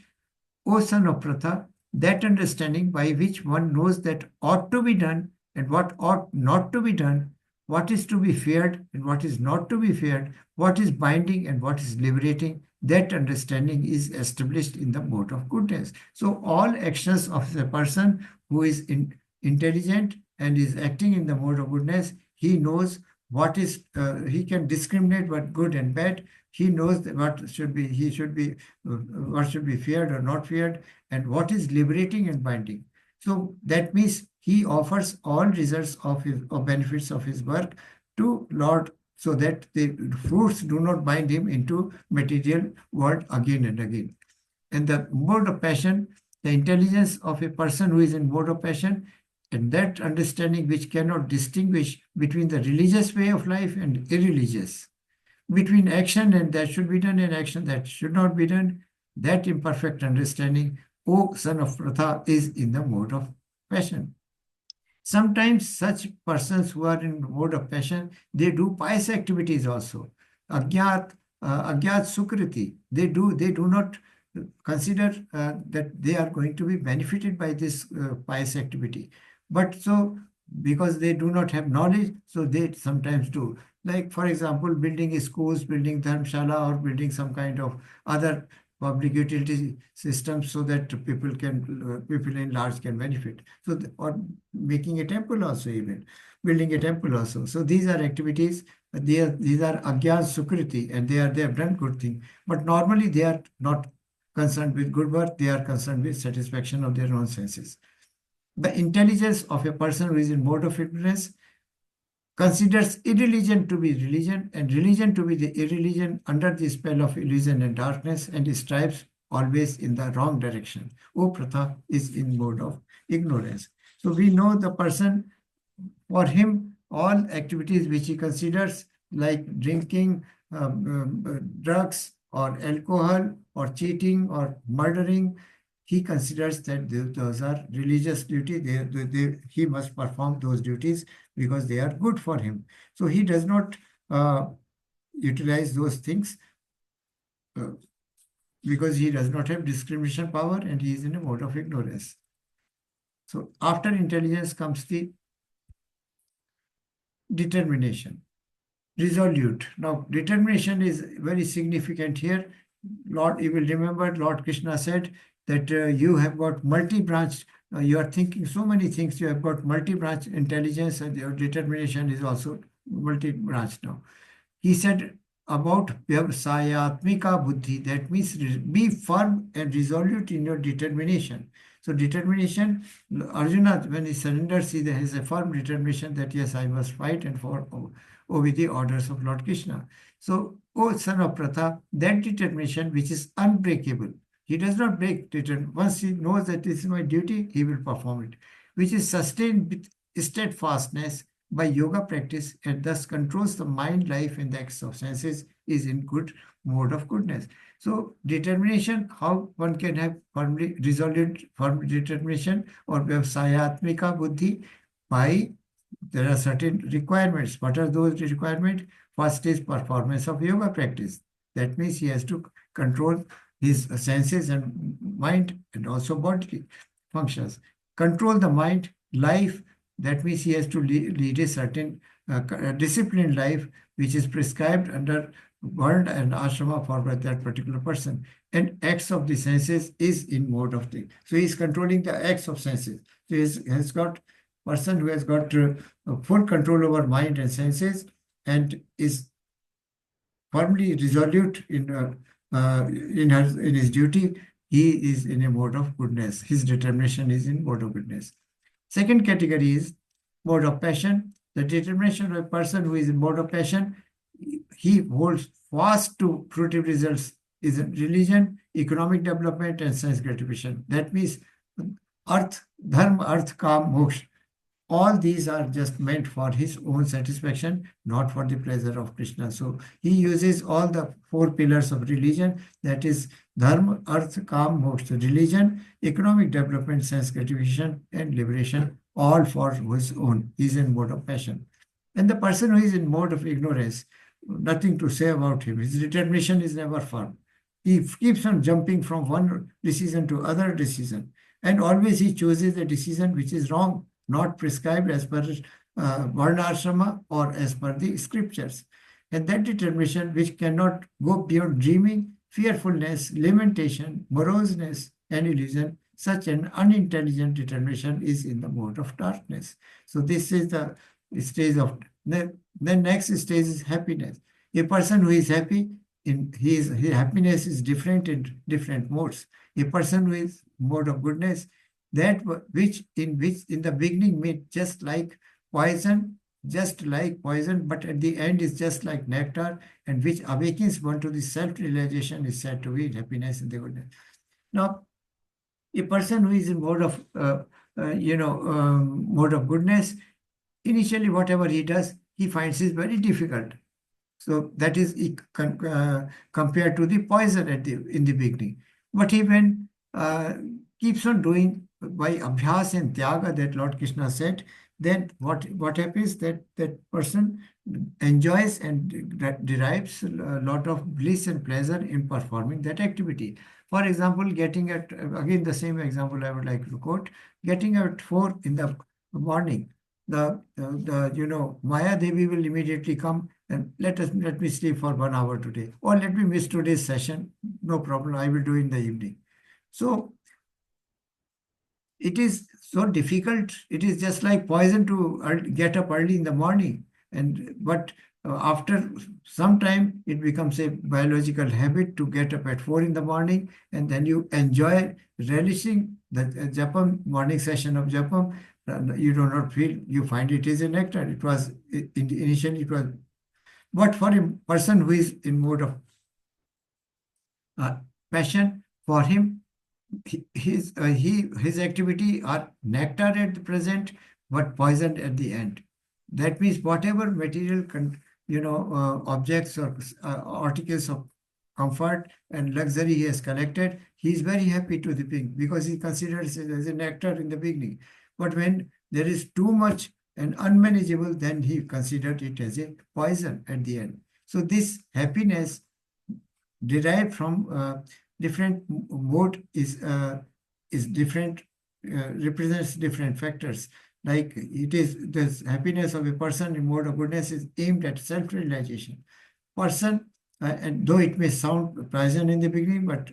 O son of Pratha, that understanding by which one knows that ought to be done and what ought not to be done, what is to be feared and what is not to be feared, what is binding and what is liberating, that understanding is established in the mode of goodness. So all actions of the person who is intelligent and is acting in the mode of goodness, he knows what is, he can discriminate what good and bad. He knows that what should be feared or not feared, and what is liberating and binding. So that means he offers all results of benefits of his work to Lord, so that the fruits do not bind him into material world again and again. And the mode of passion, the intelligence of a person who is in mode of passion, and that understanding which cannot distinguish between the religious way of life and irreligious, between action and that should be done and action that should not be done, that imperfect understanding, O son of Pratha, is in the mode of passion. Sometimes such persons who are in mode of passion, they do pious activities also. Agyat Sukriti, they do not consider that they are going to be benefited by this pious activity. But so, because they do not have knowledge, so they sometimes do. Like, for example, building schools, building dharmshala, or building some kind of other public utility systems, so that people in large can benefit. So, or making a temple also, even building a temple also. So these are activities. These are agyan sukriti, and they have done good thing. But normally they are not concerned with good work. They are concerned with satisfaction of their own senses. The intelligence of a person who is in mode of ignorance considers irreligion to be religion and religion to be the irreligion under the spell of illusion and darkness, and strives always in the wrong direction. O Pratha is in mode of ignorance. So we know the person, for him, all activities which he considers like drinking, drugs or alcohol or cheating or murdering, he considers that those are religious duty. He must perform those duties because they are good for him. So he does not utilize those things because he does not have discrimination power, and he is in a mode of ignorance. So after intelligence comes the determination, resolute. Now, determination is very significant here. Lord, you will remember Lord Krishna said that you have got multi-branched you are thinking so many things. You have got multi-branch intelligence, and your determination is also multi-branch now. He said about Vyavasayatmika buddhi, that means be firm and resolute in your determination. So determination, Arjuna, when he surrenders, he has a firm determination that yes, I must fight and obey the orders of Lord Krishna. So, O son of Pratha, that determination which is unbreakable, he does not break determination. Once he knows that this is my duty, he will perform it, which is sustained with steadfastness by yoga practice, and thus controls the mind, life, and the acts of senses, is in good mode of goodness. So determination, how one can have firmly resolute firm determination, or vyavasayatmika buddhi, by there are certain requirements. What are those requirements? First is performance of yoga practice. That means he has to control his senses and mind, and also bodily functions. Control the mind, life. That means he has to lead a certain disciplined life, which is prescribed under Varna and Ashrama for that particular person. And acts of the senses is in mode of thing. So he is controlling the acts of senses. So he has got person who has got full control over mind and senses, and is firmly resolute in his duty. He is in a mode of goodness. His determination is in mode of goodness. Second category is mode of passion. The determination of a person who is in mode of passion, he holds fast to fruitive results, is religion, economic development, and sense gratification. That means arth, dharma, arth, kam, moksha. All these are just meant for his own satisfaction, not for the pleasure of Krishna. So he uses all the four pillars of religion, that is dharma, arth, kam, moksha, religion, economic development, sense gratification, and liberation, all for his own. He is in mode of passion. And the person who is in mode of ignorance, nothing to say about him. His determination is never firm. He keeps on jumping from one decision to other decision, and always he chooses a decision which is wrong, not prescribed as per Varnashrama or as per the scriptures. And that determination, which cannot go beyond dreaming, fearfulness, lamentation, moroseness, and illusion, such an unintelligent determination is in the mode of darkness. So this is the stage of, the next stage is happiness. A person who is happy, his happiness is different in different modes. A person who is mode of goodness, that which in the beginning made just like poison, but at the end is just like nectar, and which awakens one to the self-realization, is said to be happiness in the goodness. Now, a person who is in mode of mode of goodness, initially whatever he does, he finds it very difficult. So that is compared to the poison in the beginning. But he when keeps on doing by abhyas and tyaga, that Lord Krishna said, then what happens, that person enjoys and derives a lot of bliss and pleasure in performing that activity. For example, getting at, again the same example I would like to quote, getting at 4 in the morning, the Maya Devi will immediately come and let me sleep for 1 hour today, or let me miss today's session, no problem, I will do in the evening. So it is so difficult. It is just like poison to get up early in the morning. But after some time, it becomes a biological habit to get up at 4 in the morning, and then you enjoy relishing the japam, morning session of japam. You do not feel, you find it is a nectar. It was initially it was, but for a person who is in mode of passion, for him, his activity are nectar at the present, but poisoned at the end. That means whatever material objects or articles of comfort and luxury he has collected, he is very happy to the beginning, because he considers it as a nectar in the beginning. But when there is too much and unmanageable, then he considered it as a poison at the end. So this happiness derived from different mode is different, represents different factors. Like it is, the happiness of a person in mode of goodness is aimed at self-realization. Person, and though it may sound poison in the beginning, but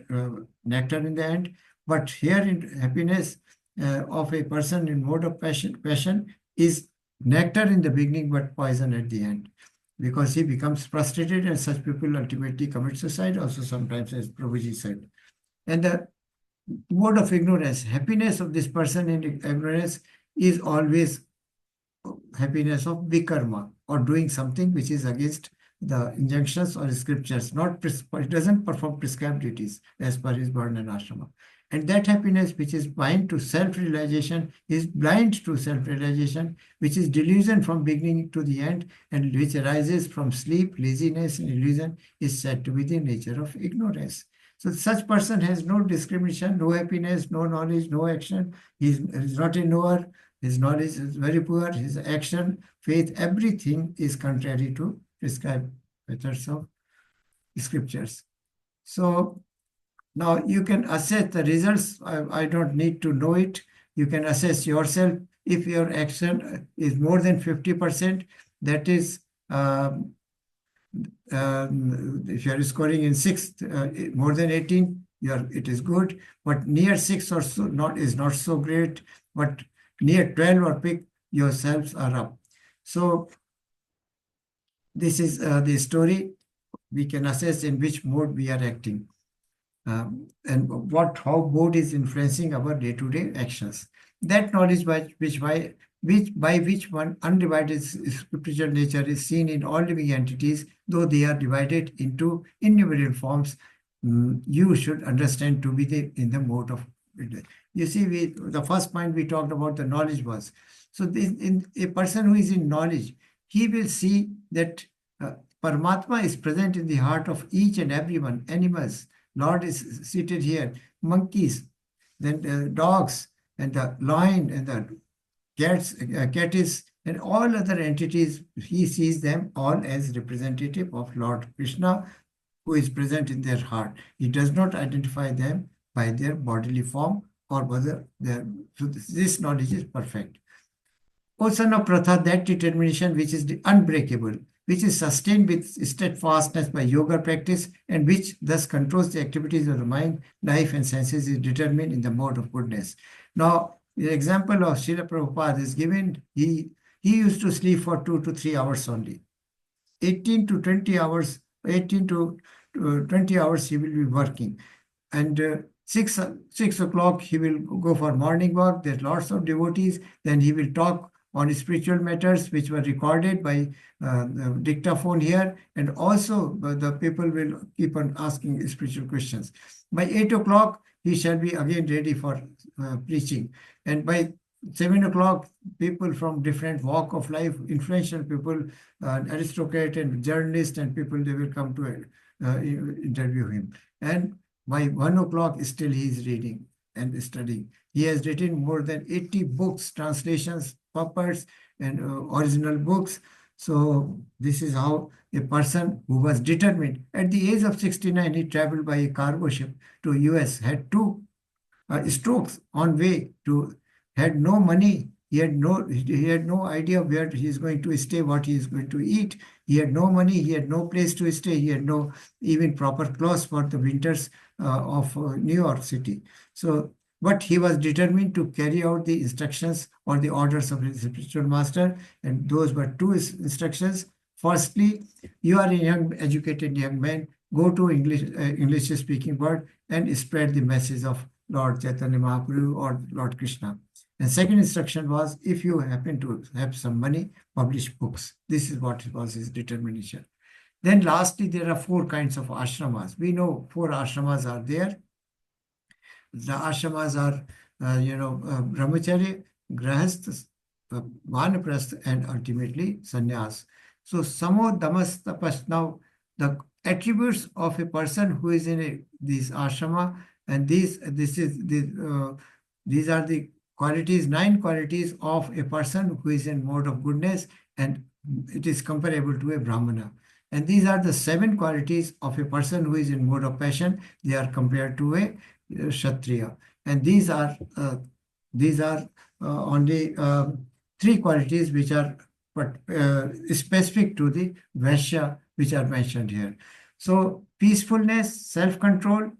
nectar in the end. But here in happiness, of a person in mode of passion is nectar in the beginning but poison at the end, because he becomes frustrated, and such people ultimately commit suicide, also sometimes, as Prabhuji said. And the mode of ignorance, happiness of this person in ignorance is always happiness of vikarma, or doing something which is against the injunctions or scriptures, it doesn't perform prescribed duties as per his varna and ashrama. And that happiness which is blind to self-realization is blind to self-realization, which is delusion from beginning to the end, and which arises from sleep, laziness, and illusion, is said to be the nature of ignorance. So such person has no discrimination, no happiness, no knowledge, no action. He's not a knower. His knowledge is very poor. His action, faith, everything is contrary to prescribed methods of scriptures. So now you can assess the results. I don't need to know it. You can assess yourself. If your action is more than 50%, that is, if you are scoring in 6, more than 18, it is good. But near 6 or so is not so great. But near 12 or pick, yourselves are up. So this is the story. We can assess in which mode we are acting, and how mode is influencing our day-to-day actions. That knowledge by which one undivided spiritual nature is seen in all living entities, though they are divided into innumerable forms, you should understand to be in the mode of. You see, the first point we talked about, the knowledge was. So in a person who is in knowledge, he will see that Paramatma is present in the heart of each and everyone. Animals, Lord is seated here. Monkeys, then dogs, and the lion, and the cats, catis, and all other entities. He sees them all as representative of Lord Krishna, who is present in their heart. He does not identify them by their bodily form or whether so this knowledge is perfect. O son of Pratha, that determination which is unbreakable, which is sustained with steadfastness by yoga practice, and which thus controls the activities of the mind, life, and senses, is determined in the mode of goodness. Now, the example of Srila Prabhupada is given. He used to sleep for 2 to 3 hours only. 18 to 20 hours, 18 to 20 hours he will be working. And 6 o'clock he will go for morning walk. There's lots of devotees. Then he will talk on spiritual matters which were recorded by the dictaphone here, and also the people will keep on asking spiritual questions. By 8 o'clock, he shall be again ready for preaching. And by 7 o'clock, people from different walk of life, influential people, aristocrat and journalists and people, they will come to interview him. And by 1 o'clock, still he is reading and studying. He has written more than 80 books, translations, purports, and original books. So this is how a person who was determined. At the age of 69, he traveled by a cargo ship to US, had 2 strokes on way to, had no money. He had no idea where he is going to stay, what he is going to eat. He had no money. He had no place to stay. He had no even proper clothes for the winters of New York City. So, but he was determined to carry out the instructions or the orders of his spiritual master, and those were 2 instructions. Firstly, you are a young, educated young man. Go to English-speaking world and spread the message of Lord Chaitanya Mahaprabhu or Lord Krishna. And second instruction was, if you happen to have some money, publish books. This is what was his determination. Then lastly, there are 4 kinds of ashramas. We know 4 ashramas are there. The ashramas are, brahmacharya, grahasth, vanaprastha, and ultimately sannyas. So samo damas tapas. Now, the attributes of a person who is in this ashrama, and these are the qualities, 9 qualities of a person who is in mode of goodness, and it is comparable to a brahmana. And these are the 7 qualities of a person who is in mode of passion. They are compared to a kshatriya. And these are only 3 qualities which are specific to the Vaishya, which are mentioned here. So peacefulness, self-control.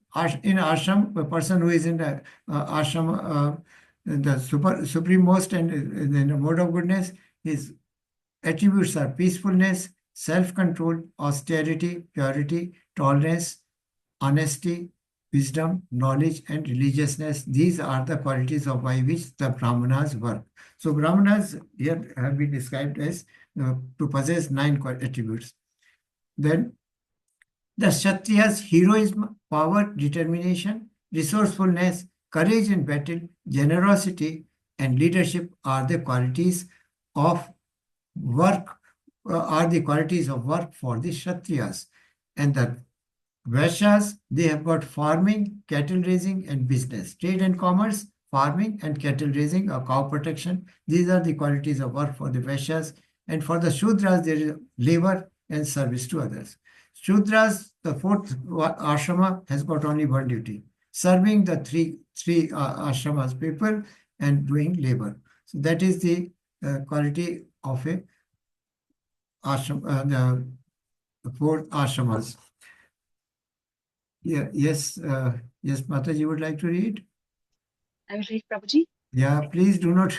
In ashram, a person who is in the ashram the supremost and in the mode of goodness, his attributes are peacefulness, self-control, austerity, purity, tolerance, honesty, wisdom, knowledge, and religiousness. These are the qualities of by which the Brahmanas work. So Brahmanas here have been described as to possess 9 attributes. Then the Kshatriya's heroism, power, determination, resourcefulness, courage in battle, generosity, and leadership are the qualities of work for the Kshatriyas. And the Vaishyas, they have got farming, cattle raising, and business. Trade and commerce, farming and cattle raising, or cow protection. These are the qualities of work for the Vaishyas. And for the Shudras, there is labor and service to others. Shudras, the 4th ashrama, has got only one duty: serving the three ashramas people and doing labor. So that is the quality of a ashram, the 4 ashramas. Yeah, yes, yes, Mataji would like to read? I will read, Prabhuji. Yeah, please do not.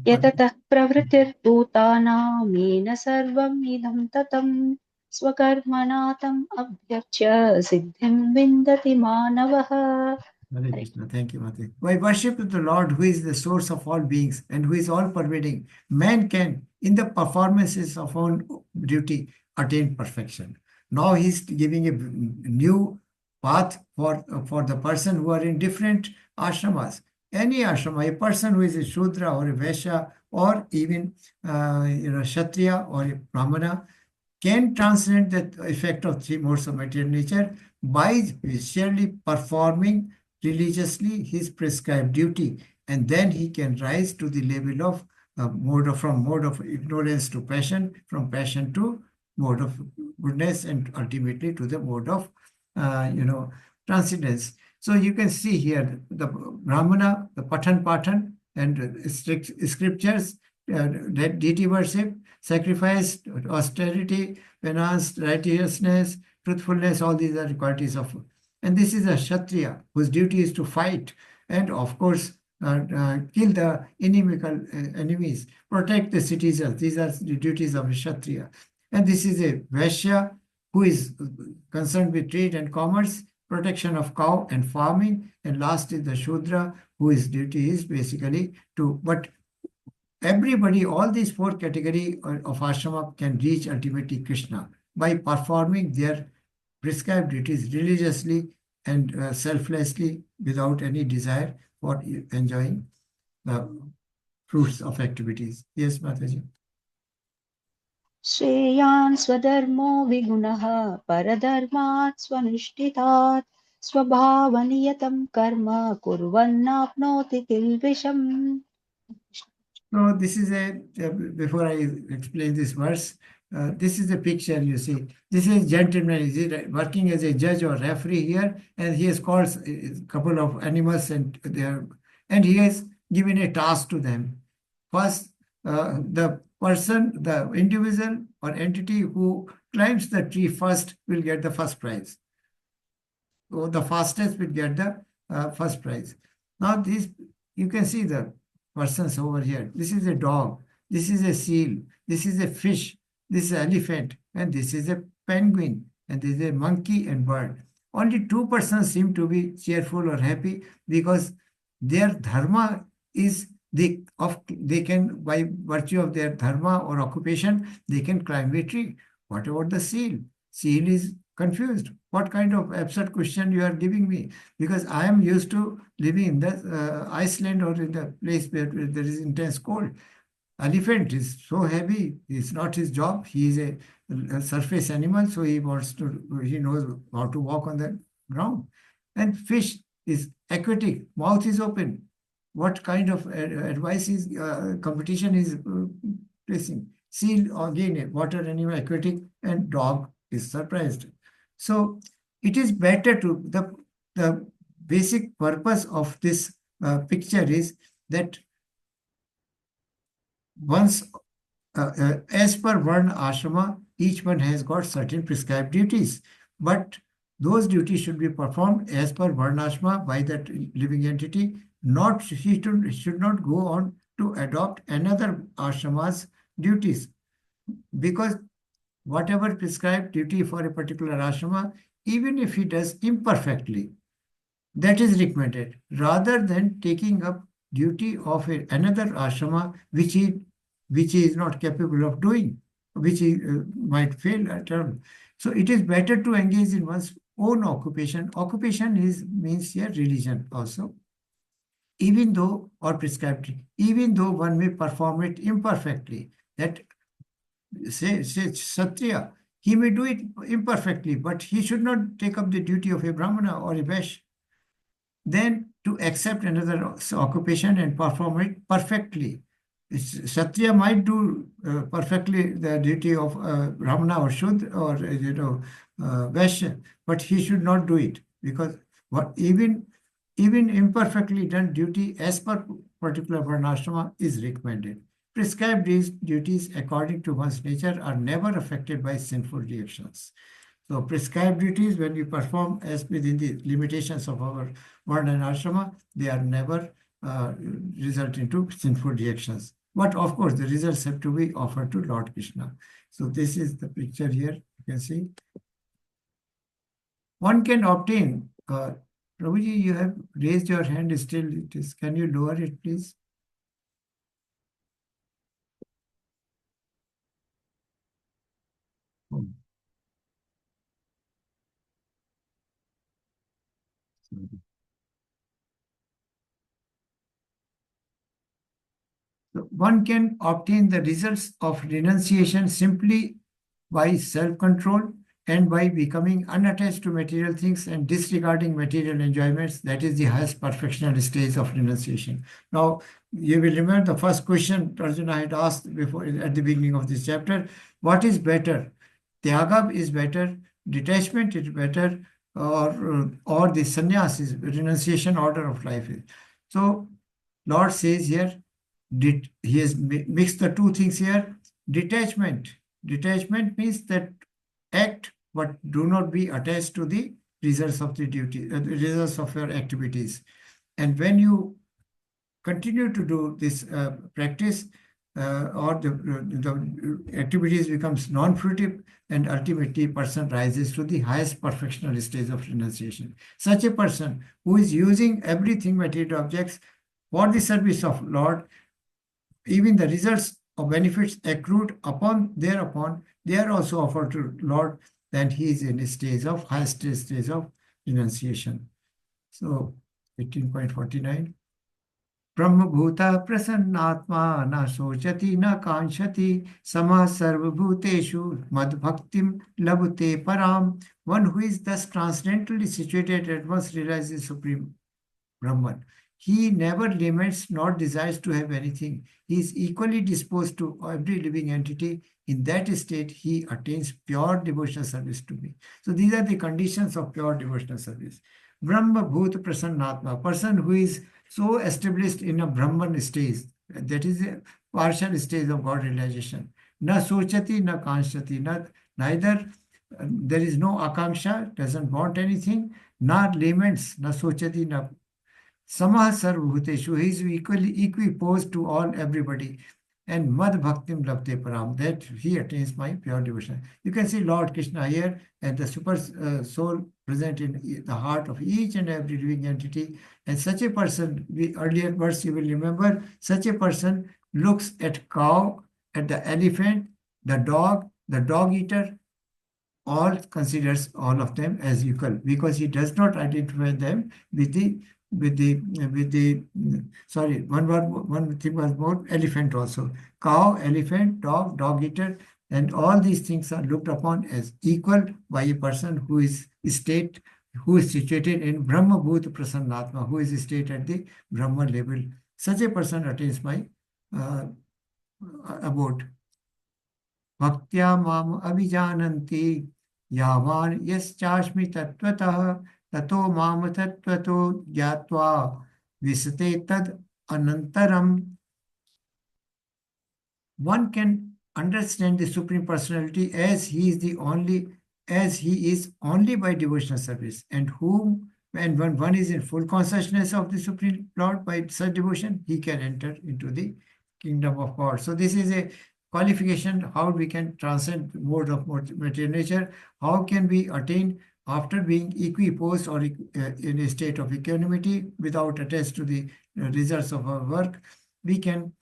यततः प्रवृत्तिर्भूतानामेन सर्वम् इदं ततं स्वकर्मणा तम् अभ्यर्च्य सिद्धिं विन्दति मानवः. Hare Krishna. Thank you, Mataji. By worship of the Lord, who is the source of all beings and who is all pervading, man can, in the performances of own duty, attain perfection. Now he's giving a new path for the person who are in different ashramas. Any ashrama, a person who is a Shudra or a Vaishya or even Kshatriya or a Brahmana can transcend the effect of 3 modes of material nature by surely performing religiously his prescribed duty, and then he can rise to the level of from mode of ignorance to passion, from passion to mode of goodness, and ultimately to the mode of transcendence. So you can see here the Brahmana, the Patan, and scriptures, deity worship, sacrifice, austerity, penance, righteousness, truthfulness, all these are qualities of. And this is a Kshatriya whose duty is to fight and, of course, kill the inimical enemies, protect the citizens. These are the duties of a Kshatriya. And this is a Vaishya who is concerned with trade and commerce, protection of cow and farming. And last is the Shudra, whose duty is basically to, but everybody, all these 4 categories of ashrama can reach ultimately Krishna by performing their prescribed duties religiously and selflessly without any desire for enjoying the fruits of activities. Yes, Mataji. श्रेयान् स्वधर्मो विगुणः परधर्मात् स्वनुष्ठितात् स्वभावनियतं कर्म कुर्वन्नाप्नोति किल्बिषम्. So this is before I explain this verse, this is a picture you see. This is a gentleman, is working as a judge or referee here, and he has called a couple of animals and he has given a task to them. First, the person, the individual or entity who climbs the tree first will get the first prize. So the fastest will get the first prize. Now this, you can see the persons over here. This is a dog, this is a seal, this is a fish, this is an elephant, and this is a penguin, and this is a monkey and bird. Only 2 persons seem to be cheerful or happy because their dharma is they can, by virtue of their dharma or occupation, they can climb a tree. What about the seal? Seal is confused. What kind of absurd question you are giving me? Because I am used to living in the Iceland or in the place where there is intense cold. Elephant is so heavy. It's not his job. He is a surface animal, so he knows how to walk on the ground. And fish is aquatic. Mouth is open. What kind of advice is competition is placing? Seal, again, a water animal, aquatic, and dog is surprised. So it is better to, the basic purpose of this picture is that once, as per Varna ashrama, each one has got certain prescribed duties, but those duties should be performed as per Varna ashrama by that living entity should not go on to adopt another ashrama's duties, because whatever prescribed duty for a particular ashrama, even if he does imperfectly, that is recommended, rather than taking up duty of another ashrama which he is not capable of doing, which he might fail at all. So it is better to engage in one's own occupation. Occupation means here religion also, even though, or prescribed, even though one may perform it imperfectly. That say Kshatriya, he may do it imperfectly, but he should not take up the duty of a Brahmana or a Vaishya. Then to accept another occupation and perform it perfectly. Kshatriya might do perfectly the duty of Brahmana or Shudra or Vaishya, but he should not do it, because even imperfectly done duty as per particular varnashrama is recommended. Prescribed duties according to one's nature are never affected by sinful reactions. So prescribed duties, when we perform as within the limitations of our varna and ashrama, they are never result into sinful reactions. But of course, the results have to be offered to Lord Krishna. So this is the picture here. You can see. One can obtain. Prabhuji, you have raised your hand still. It is. Can you lower it, please? Oh. So one can obtain the results of renunciation simply by self-control and by becoming unattached to material things and disregarding material enjoyments. That is the highest perfectional stage of renunciation. Now, you will remember the first question Arjuna had asked before at the beginning of this chapter. What is better? Tyaga is better, detachment is better, or the sannyas is renunciation order of life. So Lord says here, he has mixed the two things here. Detachment means that act but do not be attached to the results of the duty, the results of your activities. And when you continue to do this practice, or the activities becomes non-fruitive, and ultimately person rises to the highest perfectional stage of renunciation. Such a person who is using everything, material objects, for the service of Lord, even the results of benefits accrued thereupon, they are also offered to Lord, then he is in a stage of highest stage of renunciation. So 18.49. Brahmabhuta prasannatma na sochati na kanshati samah sarvabhuteshu madbhaktim labhute param. One who is thus transcendently situated at once realizes Supreme Brahman. He never laments nor desires to have anything. He is equally disposed to every living entity. In that state, he attains pure devotional service to me. So these are the conditions of pure devotional service. Brahma Bhut Prasannatma, person who is so established in a Brahman stage, that is a partial stage of God realization. Na sochati, na kanshati, neither there is no akanksha, doesn't want anything, na laments, na sochati, na Samah Sarvabhuteshu, he is equiposed to all, everybody. And Mad Bhaktim Labde Param, that he attains my pure devotion. You can see Lord Krishna here and the super soul present in the heart of each and every living entity. And such a person, earlier verse you will remember, such a person looks at cow, at the elephant, the dog eater, all considers all of them as equal, because he does not identify them with the sorry, one thing was more, elephant also. Cow, elephant, dog eater, and all these things are looked upon as equal by a person who is situated in Brahma Bhut Prasannatma, who is stated at the Brahma level. Such a person attains my abode. Bhaktya mam abhijananti yavan yaschashmi tatvatah tato mam tattvato gyatva visate tad anantaram. One can understand the Supreme Personality as he is only by devotional service, and whom And when one is in full consciousness of the Supreme Lord by such devotion, he can enter into the kingdom of God. So this is a qualification how we can transcend the mode of material nature. How can we attain after being equiposed or in a state of equanimity without attached to the results of our work? We can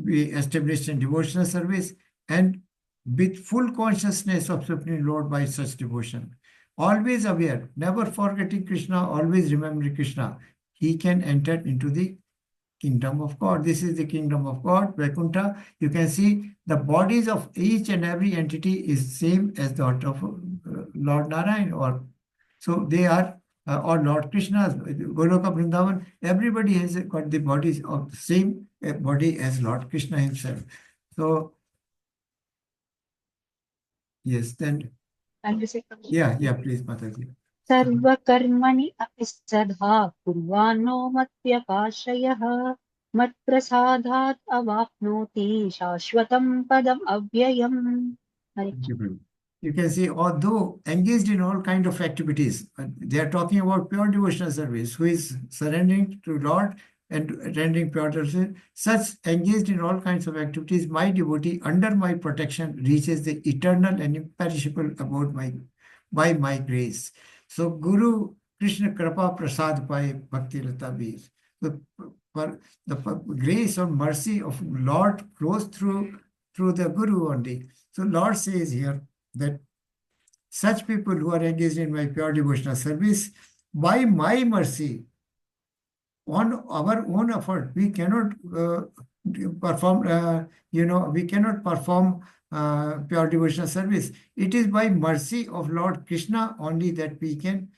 be established in devotional service and with full consciousness of Supreme Lord by such devotion. Always aware, never forgetting Krishna, always remembering Krishna. He can enter into the kingdom of God. This is the kingdom of God, Vaikuntha. You can see the bodies of each and every entity is same as that of Lord Narayan, or so they are, or Lord Krishna's, Goloka Vrindavan. Everybody has got the bodies of the same body as Lord Krishna himself. So yes, then yeah, please, Mataji. सर्वकर्मणि अपि सदा कुर्वाणो मत्प्रकाशयः मत्प्रसादात् अवाप्नोति शाश्वतं पदम् अव्ययम्. Thank you, Prabhu. You can see, although engaged in all kind of activities, they are talking about pure devotional service, who is surrendering to Lord and rendering pure devotion. Such engaged in all kinds of activities, my devotee under my protection reaches the eternal and imperishable abode by my grace. So Guru Krishna Krapa Prasad Pai Bhakti Lata Veer. The grace or mercy of Lord flows through the Guru only. So Lord says here that such people who are engaged in my pure devotional service, by my mercy, on our own effort, we cannot perform, we cannot perform pure devotional service. It is by mercy of Lord Krishna only that we can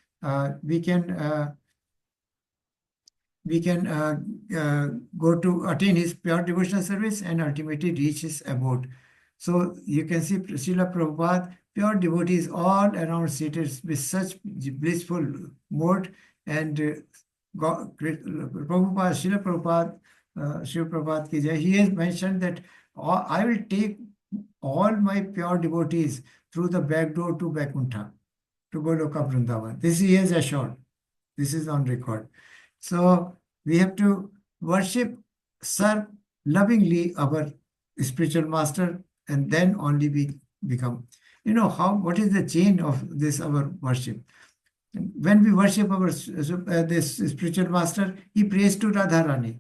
go to attain his pure devotional service and ultimately reach his abode. So you can see Srila Prabhupada, pure devotees all around seated with such blissful mode, and Prabhupada, Srila Prabhupada ki jai, he has mentioned that I will take all my pure devotees through the back door to Vaikuntha, to Goloka Vrindavan. This he has assured. This is on record. So we have to worship, serve lovingly our spiritual master, and then only we become. What is the chain of this our worship? When we worship our this spiritual master, he prays to Radharani.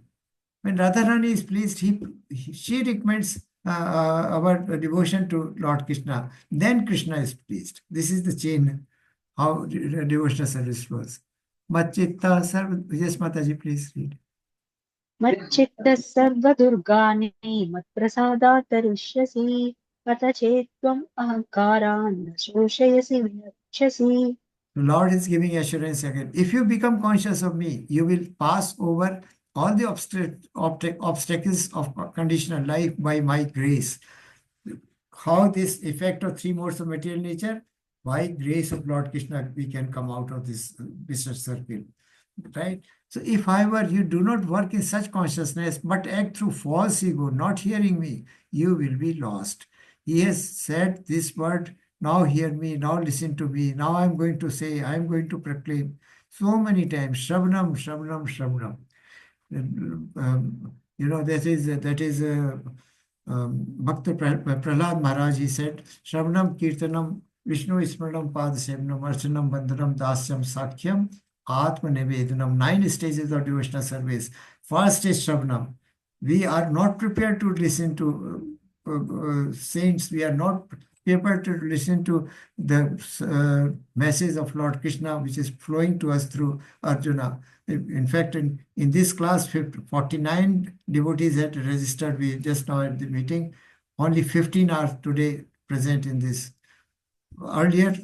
When Radharani is pleased, she recommends our devotion to Lord Krishna. Then Krishna is pleased. This is the chain how devotional service flows. Machitta Sarva. Yes, Mataji, please read. मच्चित्तः सर्वदुर्गाणि मत्प्रसादात् तरिष्यसि अथ चेत् त्वम् अहङ्कारान् न शोषयसि विनक्ष्यसि. The Lord is giving assurance again. If you become conscious of me, you will pass over all the obstacles of conditional life by my grace. How this effect of three modes of material nature? By grace of Lord Krishna, we can come out of this vicious circle. Right? So if, however, you do not work in such consciousness, but act through false ego, not hearing me, you will be lost. He has said this word, now hear me, now listen to me, now I'm going to say, I'm going to proclaim so many times, Shravanam, Shravanam, Shravanam. That is Bhakta Prahlad Maharaj, he said, Shravanam, Kirtanam, Vishnu Ismaranam, Padasevnam, Archanam, Bandhanam, Dasyam, Sakhyam, Atma Nivedanam. 9 stages of devotional service. First is Shravanam. We are not prepared to listen to saints. We are not prepared to listen to the message of Lord Krishna, which is flowing to us through Arjuna. In fact, in this class, 49 devotees had registered. We just now at the meeting. Only 15 are today present in this. Earlier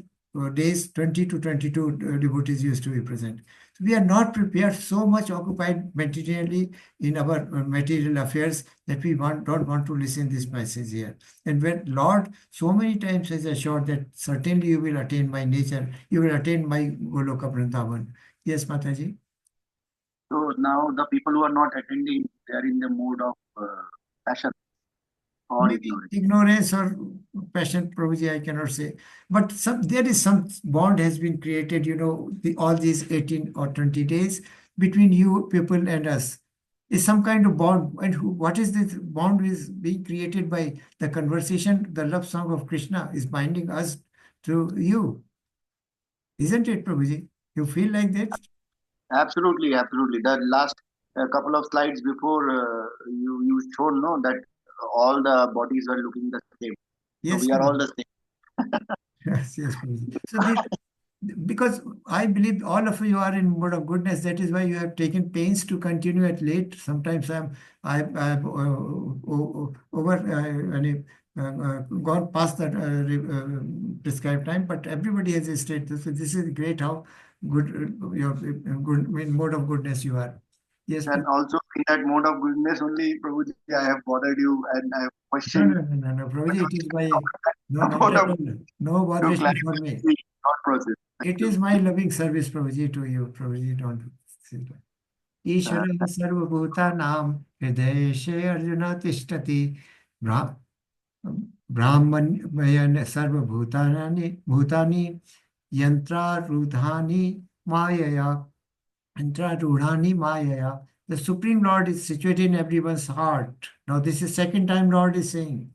days, 20 to 22 devotees used to be present. So we are not prepared, so much occupied materially in our material affairs that we don't want to listen this message here. And when Lord so many times has assured that certainly you will attain my nature, you will attain my Goloka Vrindavan. Yes, Mataji? So now the people who are not attending, they are in the mode of passion. or Maybe ignorance. ignorance or passion, Prabhuji, I cannot say. But there is some bond has been created, all these 18 or 20 days between you people and us. Is some kind of bond. And what is this bond is being created by the conversation, the love song of Krishna is binding us to you. Isn't it, Prabhuji? You feel like that? Absolutely, absolutely. The last couple of slides before you showed no that all the bodies were looking the same. So Yes, we are all Prabhuji. the same. Yes, yes, Prabhuji. So because I believe all of you are in mode of goodness, that is why you have taken pains to continue at late. Sometimes I've gone past that prescribed time, but everybody has a state. So this is great how good you're good in mode of goodness you are. Yes, And also in that mode of goodness only, Prabhuji, I have bothered you and I have no, questioned no, no, no, no, Prabhuji, it is my no, not mode at of all. No to botheration for clarify me. the thought process. It is Actually. my loving service, Prabhuji, to you, Prabhuji. Don't say that. Uh, ईश्वरः सर्वभूतानां हृदयेशे अर्जुन तिष्ठति ब्रा- ब्राह्मण्येन सर्वभूतानि भूतानि यन्त्रारूढानि मायया यन्त्रारूढानि मायया. The Supreme Lord is situated in everyone's heart. Now this is second time Lord is saying,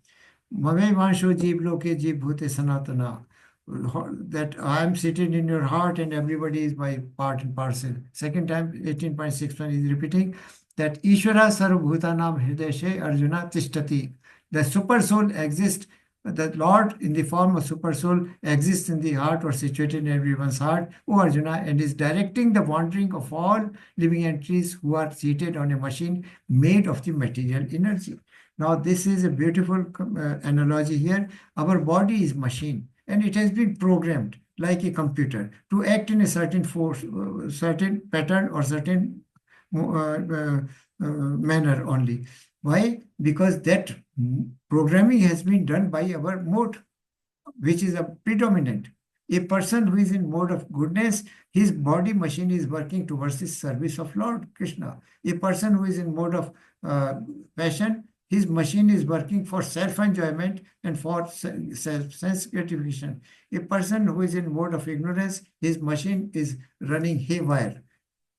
Mame Vansho Jeev Loke Jeev Bhute Sanatana. That I am seated in your heart and everybody is my part and parcel. Second time, 18.61 is repeating that Ishvara Sarvabhutanam Hrideshe Arjuna Tishtati. The super soul exists, the Lord in the form of super soul exists in the heart or situated in everyone's heart, O Arjuna, and is directing the wandering of all living entities who are seated on a machine made of the material energy. Now, this is a beautiful analogy here. Our body is machine and it has been programmed like a computer to act in a certain force, certain pattern or certain manner only. Why? Because that programming has been done by our mode, which is a predominant. A person who is in mode of goodness, his body machine is working towards the service of Lord Krishna. A person who is in mode of passion, his machine is working for self-enjoyment and for sense gratification. A person who is in mode of ignorance, his machine is running haywire.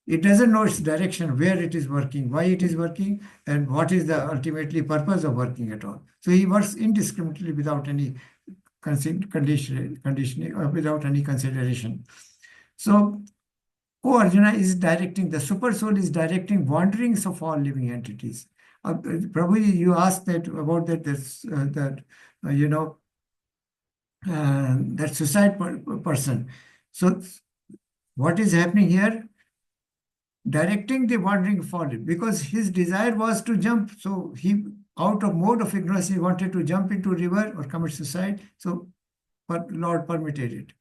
It doesn't know its direction, where it is working, why it is working, and what is the ultimately purpose of working at all. So he works indiscriminately without any conditioning or without any consideration. So, O Arjuna is directing, the super soul is directing wanderings of all living entities. Prabhuji, you asked that about that, that suicide person. So, what is happening here? Directing the wandering fallen, because his desire was to jump. So he, out of mode of ignorance, he wanted to jump into river or commit suicide. So, but Lord permitted it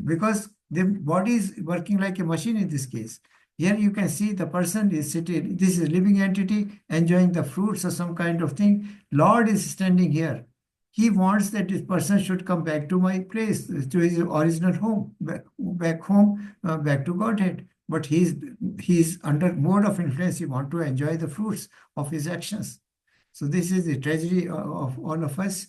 because the body is working like a machine in this case. Here you can see the person is sitting. This is a living entity enjoying the fruits or some kind of thing. Lord is standing here. He wants that this person should come back to my place, to his original home, back home, back to Godhead. But he's under mode of influence. He wants to enjoy the fruits of his actions. So this is the tragedy of all of us.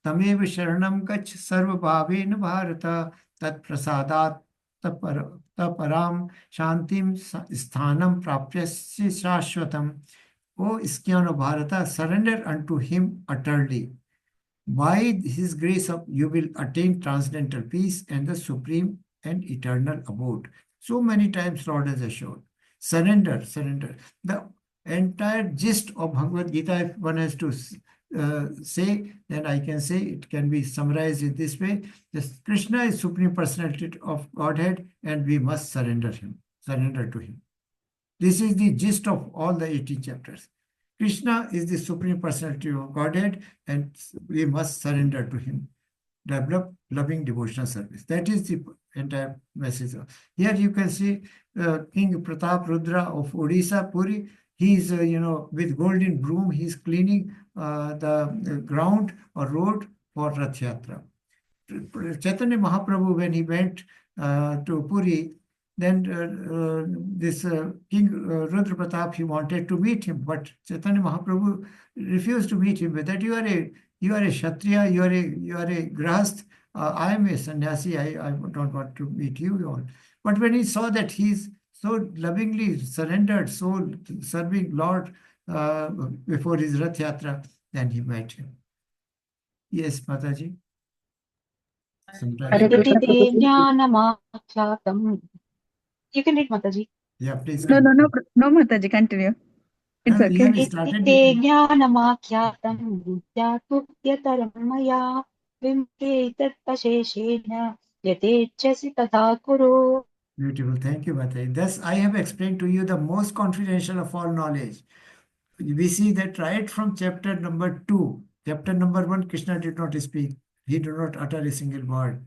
Tamev sharanam gach sarvabhaven bharata tat prasadat taparam shantim sthanam prapyasya shashvatam. O Iskyan of Bharata, surrender unto him utterly. By his grace you will attain transcendental peace and the supreme and eternal abode. So many times Lord has assured. Surrender, surrender. The entire gist of Bhagavad Gita, if one has to say, then I can say it can be summarized in this way. This Krishna is Supreme Personality of Godhead and we must surrender to him. This is the gist of all the 18 chapters. Krishna is the Supreme Personality of Godhead and we must surrender to him. Develop loving devotional service. That is the entire message. Here you can see King Pratap Rudra of Odisha, Puri. He is, with golden broom, he is cleaning the ground or road for Rath Yatra. Chaitanya Mahaprabhu, when he went to Puri, then this King Rudra Pratap, he wanted to meet him, but Chaitanya Mahaprabhu refused to meet him. With that, you are a Kshatriya, you are a Grahast. I am a sannyasi. I don't want to meet you all. But when he saw that he's so lovingly surrendered, so serving Lord before his Rath Yatra, then he met him. Yes, Mataji. Sometimes. Hare Krishna. Jnanamakhyatam. You can read, Mataji. Yeah, please. No, Mataji, continue. It's okay. Have you started? Ite jnanamakhyatam vidyatuhyataram maya vimtetat pasheshena yatechasi tatha kuru. Beautiful. Thank you, Mataji. Thus, I have explained to you the most confidential of all knowledge. We see that right from chapter number 2. Chapter number 1, Krishna did not speak. He did not utter a single word.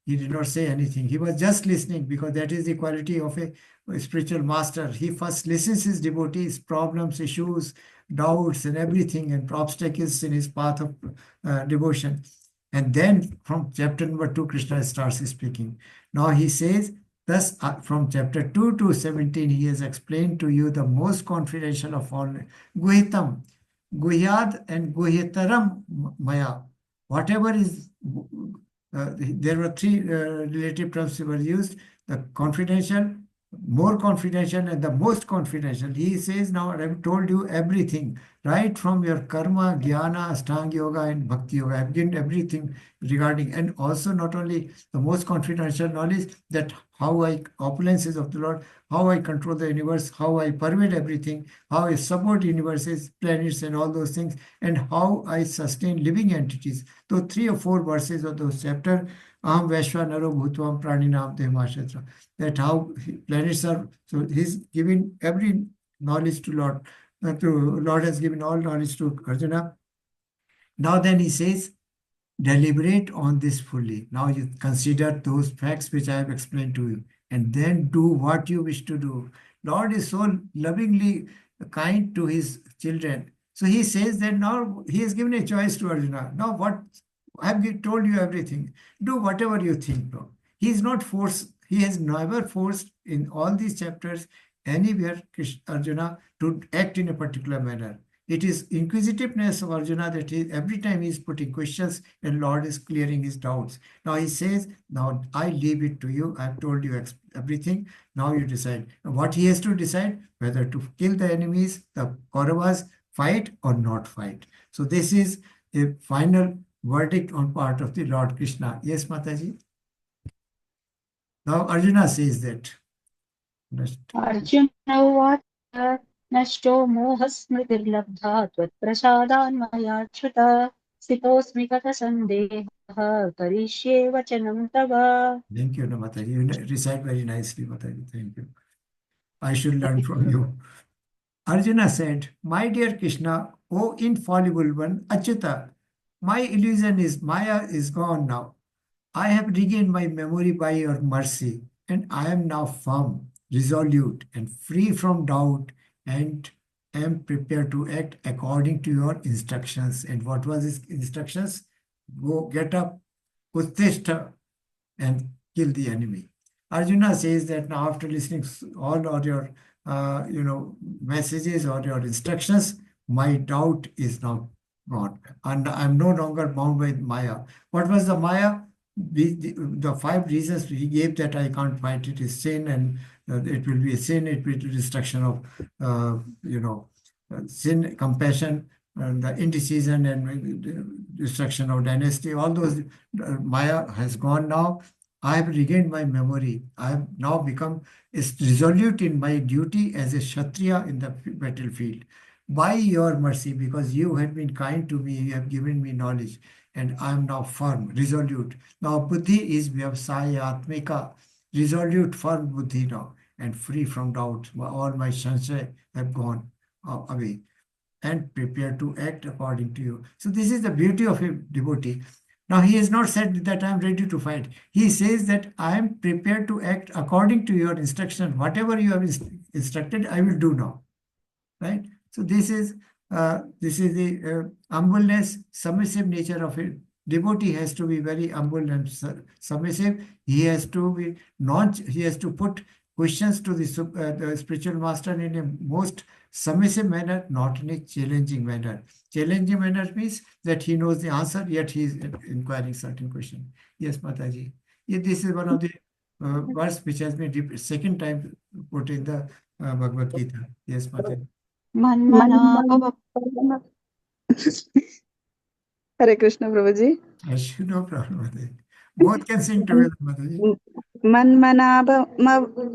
He did not say anything. He was just listening, because that is the quality of a spiritual master. He first listens his devotees' problems, issues, doubts, and everything, and obstacles in his path of devotion. And then from chapter number 2, Krishna starts speaking. Now he says, thus from chapter 2 to 17, he has explained to you the most confidential of all. Guhitam, Guhyad and Guhyataram Maya. Whatever is, there were 3 relative terms were used: the confidential, more confidential, and the most confidential. He says, now I have told you everything, right from your karma, jnana, ashtanga yoga, and bhakti yoga. I have given everything regarding, and also not only the most confidential knowledge, that how I, opulences of the Lord, how I control the universe, how I pervade everything, how I support universes, planets, and all those things, and how I sustain living entities. So 3 or 4 verses of those chapter, Aham Vaishwa Naro Bhutvam Praninam Tehmashetra, that how planets are. So he's giving every knowledge to Lord. Lord has given all knowledge to Arjuna. Now then he says, deliberate on this fully. Now you consider those facts which I have explained to you, and then do what you wish to do. Lord is so lovingly kind to his children. So he says that now he has given a choice to Arjuna. Now what? I have told you everything. Do whatever you think. No. He is not forced. He has never forced in all these chapters anywhere Arjuna to act in a particular manner. It is inquisitiveness of Arjuna that every time he is putting questions and Lord is clearing his doubts. Now he says, now I leave it to you. I have told you everything. Now you decide. What he has to decide, whether to kill the enemies, the Kauravas, fight or not fight. So this is a final verdict on part of the Lord Krishna. Yes, Mataji? Now Arjuna says that. Arjuna uvacha nashto mohasmritirlabdha tvatprasadanmayachyuta sitosmi gata sandehah karishe vachanam tava. Thank you, Mataji. You recite very nicely, Mataji. Thank you. I should learn from you. Arjuna said, my dear Krishna, O infallible one, Achyuta, my illusion is Maya is gone now. I have regained my memory by your mercy, and I am now firm, resolute, and free from doubt, and am prepared to act according to your instructions. And what was his instructions? Go, get up, Uttishta, and kill the enemy. Arjuna says that now, after listening all of your messages or your instructions, my doubt is now gone, and I'm no longer bound by Maya. What was the Maya? The 5 reasons he gave that I can't find it is sin, and it will be a sin, it will be destruction of sin, compassion, and the indecision, and destruction of dynasty. All those Maya has gone now. I have regained my memory. I have now become resolute in my duty as a Kshatriya in the battlefield. By your mercy, because you have been kind to me, you have given me knowledge, and I am now firm, resolute. Now buddhi is vyavasaya atmika, resolute, firm buddhi now, and free from doubt. All my sanshay have gone away, and prepared to act according to you. So this is the beauty of a devotee. Now he has not said that I am ready to fight. He says that I am prepared to act according to your instruction. Whatever you have instructed, I will do now. Right? So this is the humbleness, submissive nature of a devotee. Has to be very humble and submissive. He has to be he has to put questions to the spiritual master in a most submissive manner, not in a challenging manner. Challenging manner means that he knows the answer, yet he is inquiring certain question. Yes, Mataji. Yeah, this is one of the verse which has been second time put in the Bhagavad Gita. Yes, Mataji. Manmana bhava. Hare Krishna, Prabhuji. No problem, Mataji. Both can sing together, Mataji.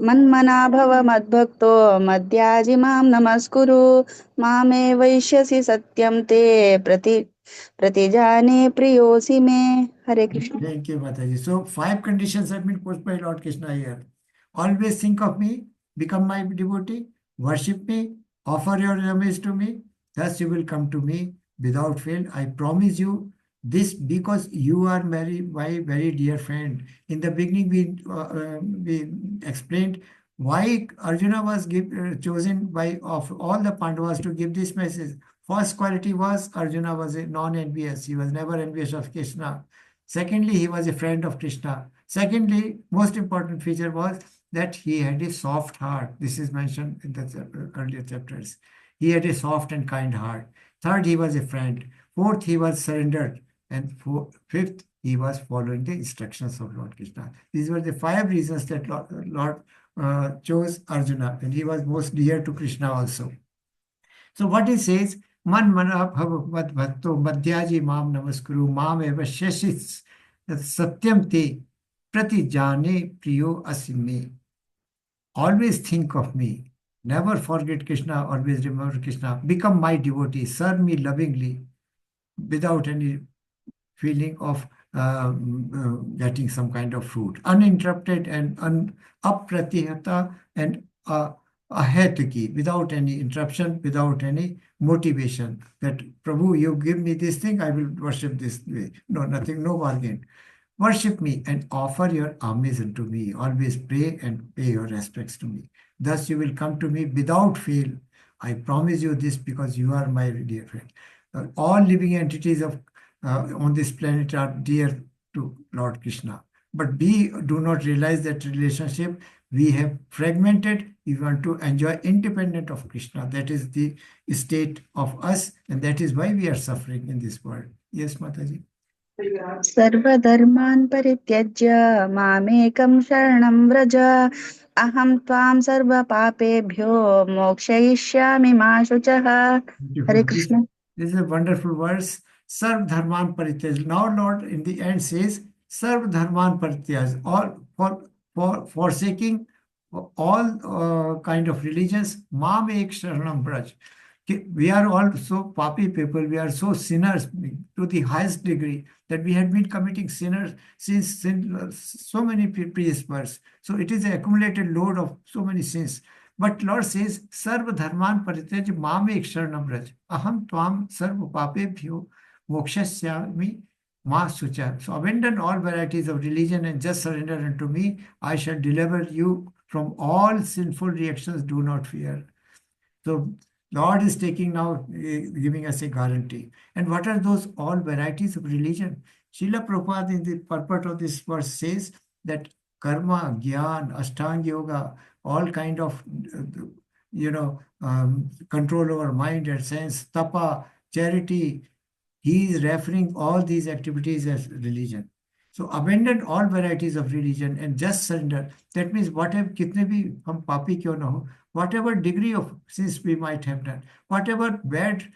मन्मनाभव मद्भक्तो मद्याजि मां नमस्कुरु मामे वैश्यसि सत्यं ते प्रतिजाने प्रियोऽसि मे. हरे Krishna. Thank you, Mataji. So 5 conditions have been put by Lord Krishna here. Always think of me, become my devotee, worship me, offer your homage to me. Thus you will come to me without fail. I promise you this because you are my very dear friend. In the beginning, we explained why Arjuna was chosen by of all the Pandavas to give this message. First quality was Arjuna was a non-envious. He was never envious of Krishna. Secondly, he was a friend of Krishna. Secondly, most important feature was that he had a soft heart. This is mentioned in the earlier chapters. He had a soft and kind heart. Third, he was a friend. Fourth, he was surrendered. And fifth, he was following the instructions of Lord Krishna. These were the 5 reasons that Lord chose Arjuna, and he was most dear to Krishna also. So what he says, Man mana bhav mad bhatto madhyaji mam namaskuru mam eva sheshis satyam te prati jane priyo asime. Always think of me. Never forget Krishna. Always remember Krishna. Become my devotee. Serve me lovingly without any feeling of getting some kind of fruit. Uninterrupted and apratihata and ahetaki, without any interruption, without any motivation. That Prabhu, you give me this thing, I will worship this way. No, nothing, no bargain. Worship me and offer your homage unto me. Always pray and pay your respects to me. Thus you will come to me without fail. I promise you this because you are my dear friend. All living entities of on this planet are dear to Lord Krishna. But we do not realize that relationship. We have fragmented. We want to enjoy independent of Krishna. That is the state of us, and that is why we are suffering in this world. Yes, Mataji. सर्वधर्मान् परित्यज्य मामेकं शरणं व्रज अहं त्वां सर्वपापेभ्यो मोक्षयिष्यामि मा शुचः. हरे Krishna. This is a wonderful verse. Sarv dharman parityaj. Now Lord in the end says, Sarv dharman parityaj. All for forsaking all kind of religions. Mam ek sharanam braj. We are all so papi people. We are so sinners to the highest degree that we have been committing sinners since so many previous births. So it is an accumulated load of so many sins. But Lord says, Sarva dharman parityaj mam ek sharanam braj. Aham tvam sarva papebhyo mokshasyami ma sucha. So abandon all varieties of religion and just surrender unto me. I shall deliver you from all sinful reactions. Do not fear. So Lord is taking now, giving us a guarantee. And what are those all varieties of religion? Srila Prabhupada in the purport of this verse says that karma, gyan, ashtanga yoga, all kind of, control over mind and sense, tapa, charity. He is referring all these activities as religion. So abandon all varieties of religion and just surrender. That means whatever, kitne bhi hum papi kyun na ho, whatever degree of sins we might have done, whatever bad,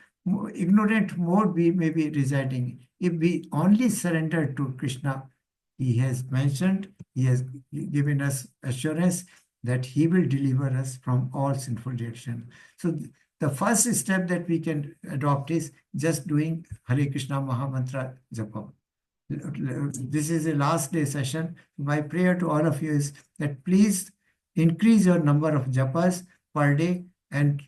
ignorant mode we may be residing, if we only surrender to Krishna, he has mentioned, he has given us assurance that he will deliver us from all sinful reaction. So the first step that we can adopt is just doing Hare Krishna Mahamantra Japa. This is a last day session. My prayer to all of you is that please increase your number of japas per day and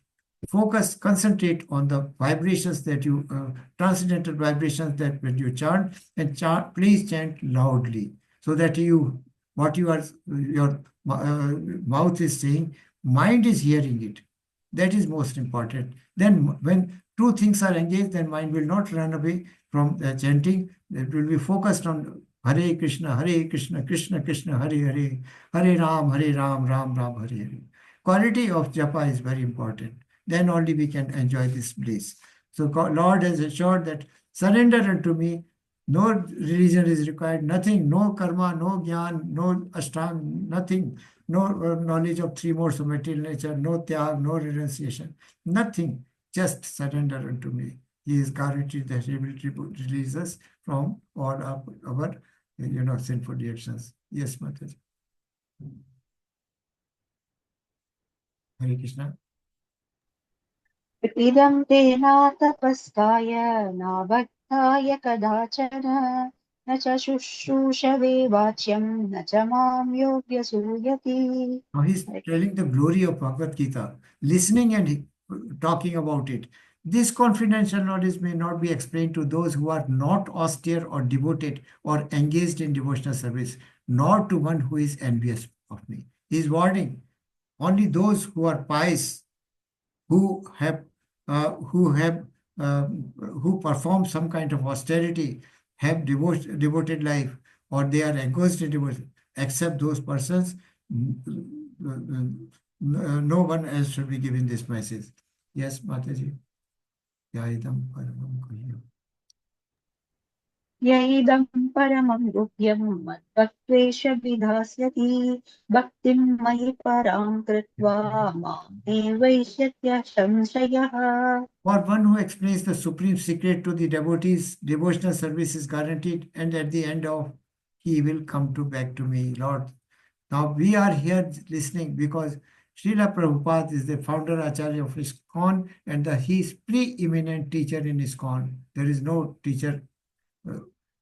concentrate on the vibrations that you, transcendental vibrations that when you chant, and please chant loudly so that your mouth is saying, mind is hearing it. That is most important. Then when two things are engaged, then mind will not run away from chanting. It will be focused on Hare Krishna, Krishna Krishna, Hare Hare, Hare Ram, Ram Ram, Hare Hare. Quality of japa is very important. Then only we can enjoy this bliss. So Lord has assured that surrender unto me. No religion is required, nothing, no karma, no jnana, no ashtanga, nothing, no knowledge of three modes of material nature, no tyag, no renunciation, nothing, just surrender unto me. He is guaranteed that he will release us from all our sinful reactions. Yes, Mataji. Hare Krishna. इदं ते नातपस्काय नाबद्धाय कदाचन न च शुश्रूषवे वाच्यं न च मां योग्यसूयति. Now he's telling the glory of Bhagavad Gita, listening and talking about it. This confidential knowledge may not be explained to those who are not austere or devoted or engaged in devotional service, nor to one who is envious of me. He is warning only those who are pious, who perform some kind of austerity, have devoted life, or they are engrossed in devotion. Except those persons, no one else should be given this message. Yes, Mataji. Yaidam paramam guhyam. यैदं परमं गुह्यं मद्भक्त्वेष विधास्यति भक्तिं मयि परां कृत्वा मां देवयिष्यत्य संशयः. For one who explains the supreme secret to the devotees, devotional service is guaranteed, and at the end of, he will come back to me, Lord. Now we are here listening because Srila Prabhupada is the founder Acharya of ISKCON, and he is preeminent teacher in ISKCON. There is no teacher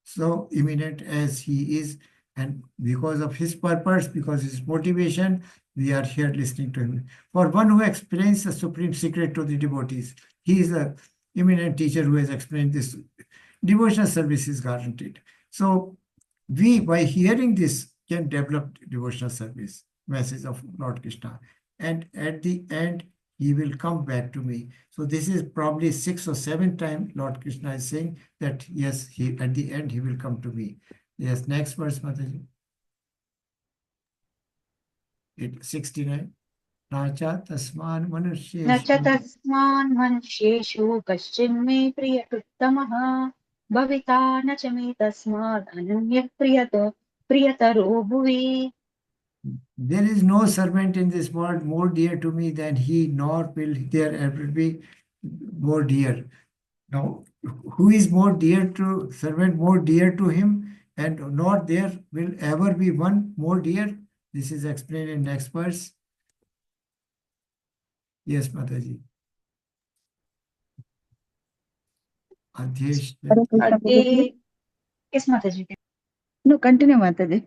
so eminent as he is, and because of his purpose, because his motivation, we are here listening to him. For one who explains the supreme secret to the devotees, he is the eminent teacher who has explained this. Devotional service is guaranteed. So we, by hearing this, can develop devotional service, message of Lord Krishna. And at the end, he will come back to me. So this is probably 6th or 7th time Lord Krishna is saying that, yes, at the end, he will come to me. Yes, next verse, Mataji. 69. Nacha tasman न च तस्मान् मनुष्येषु कश्चिन्मे प्रियकृत्तमः भविता न च मे तस्मात् अनन्यः प्रियतरो भुवि. There is no servant in this world more dear to me than he, nor will there ever be more dear. Now, who is more dear to servant, more dear to him, and nor there will ever be one more dear? This is explained in next verse. Yes, Mataji. Adhesh. Yes, Mataji. No, continue, Mataji.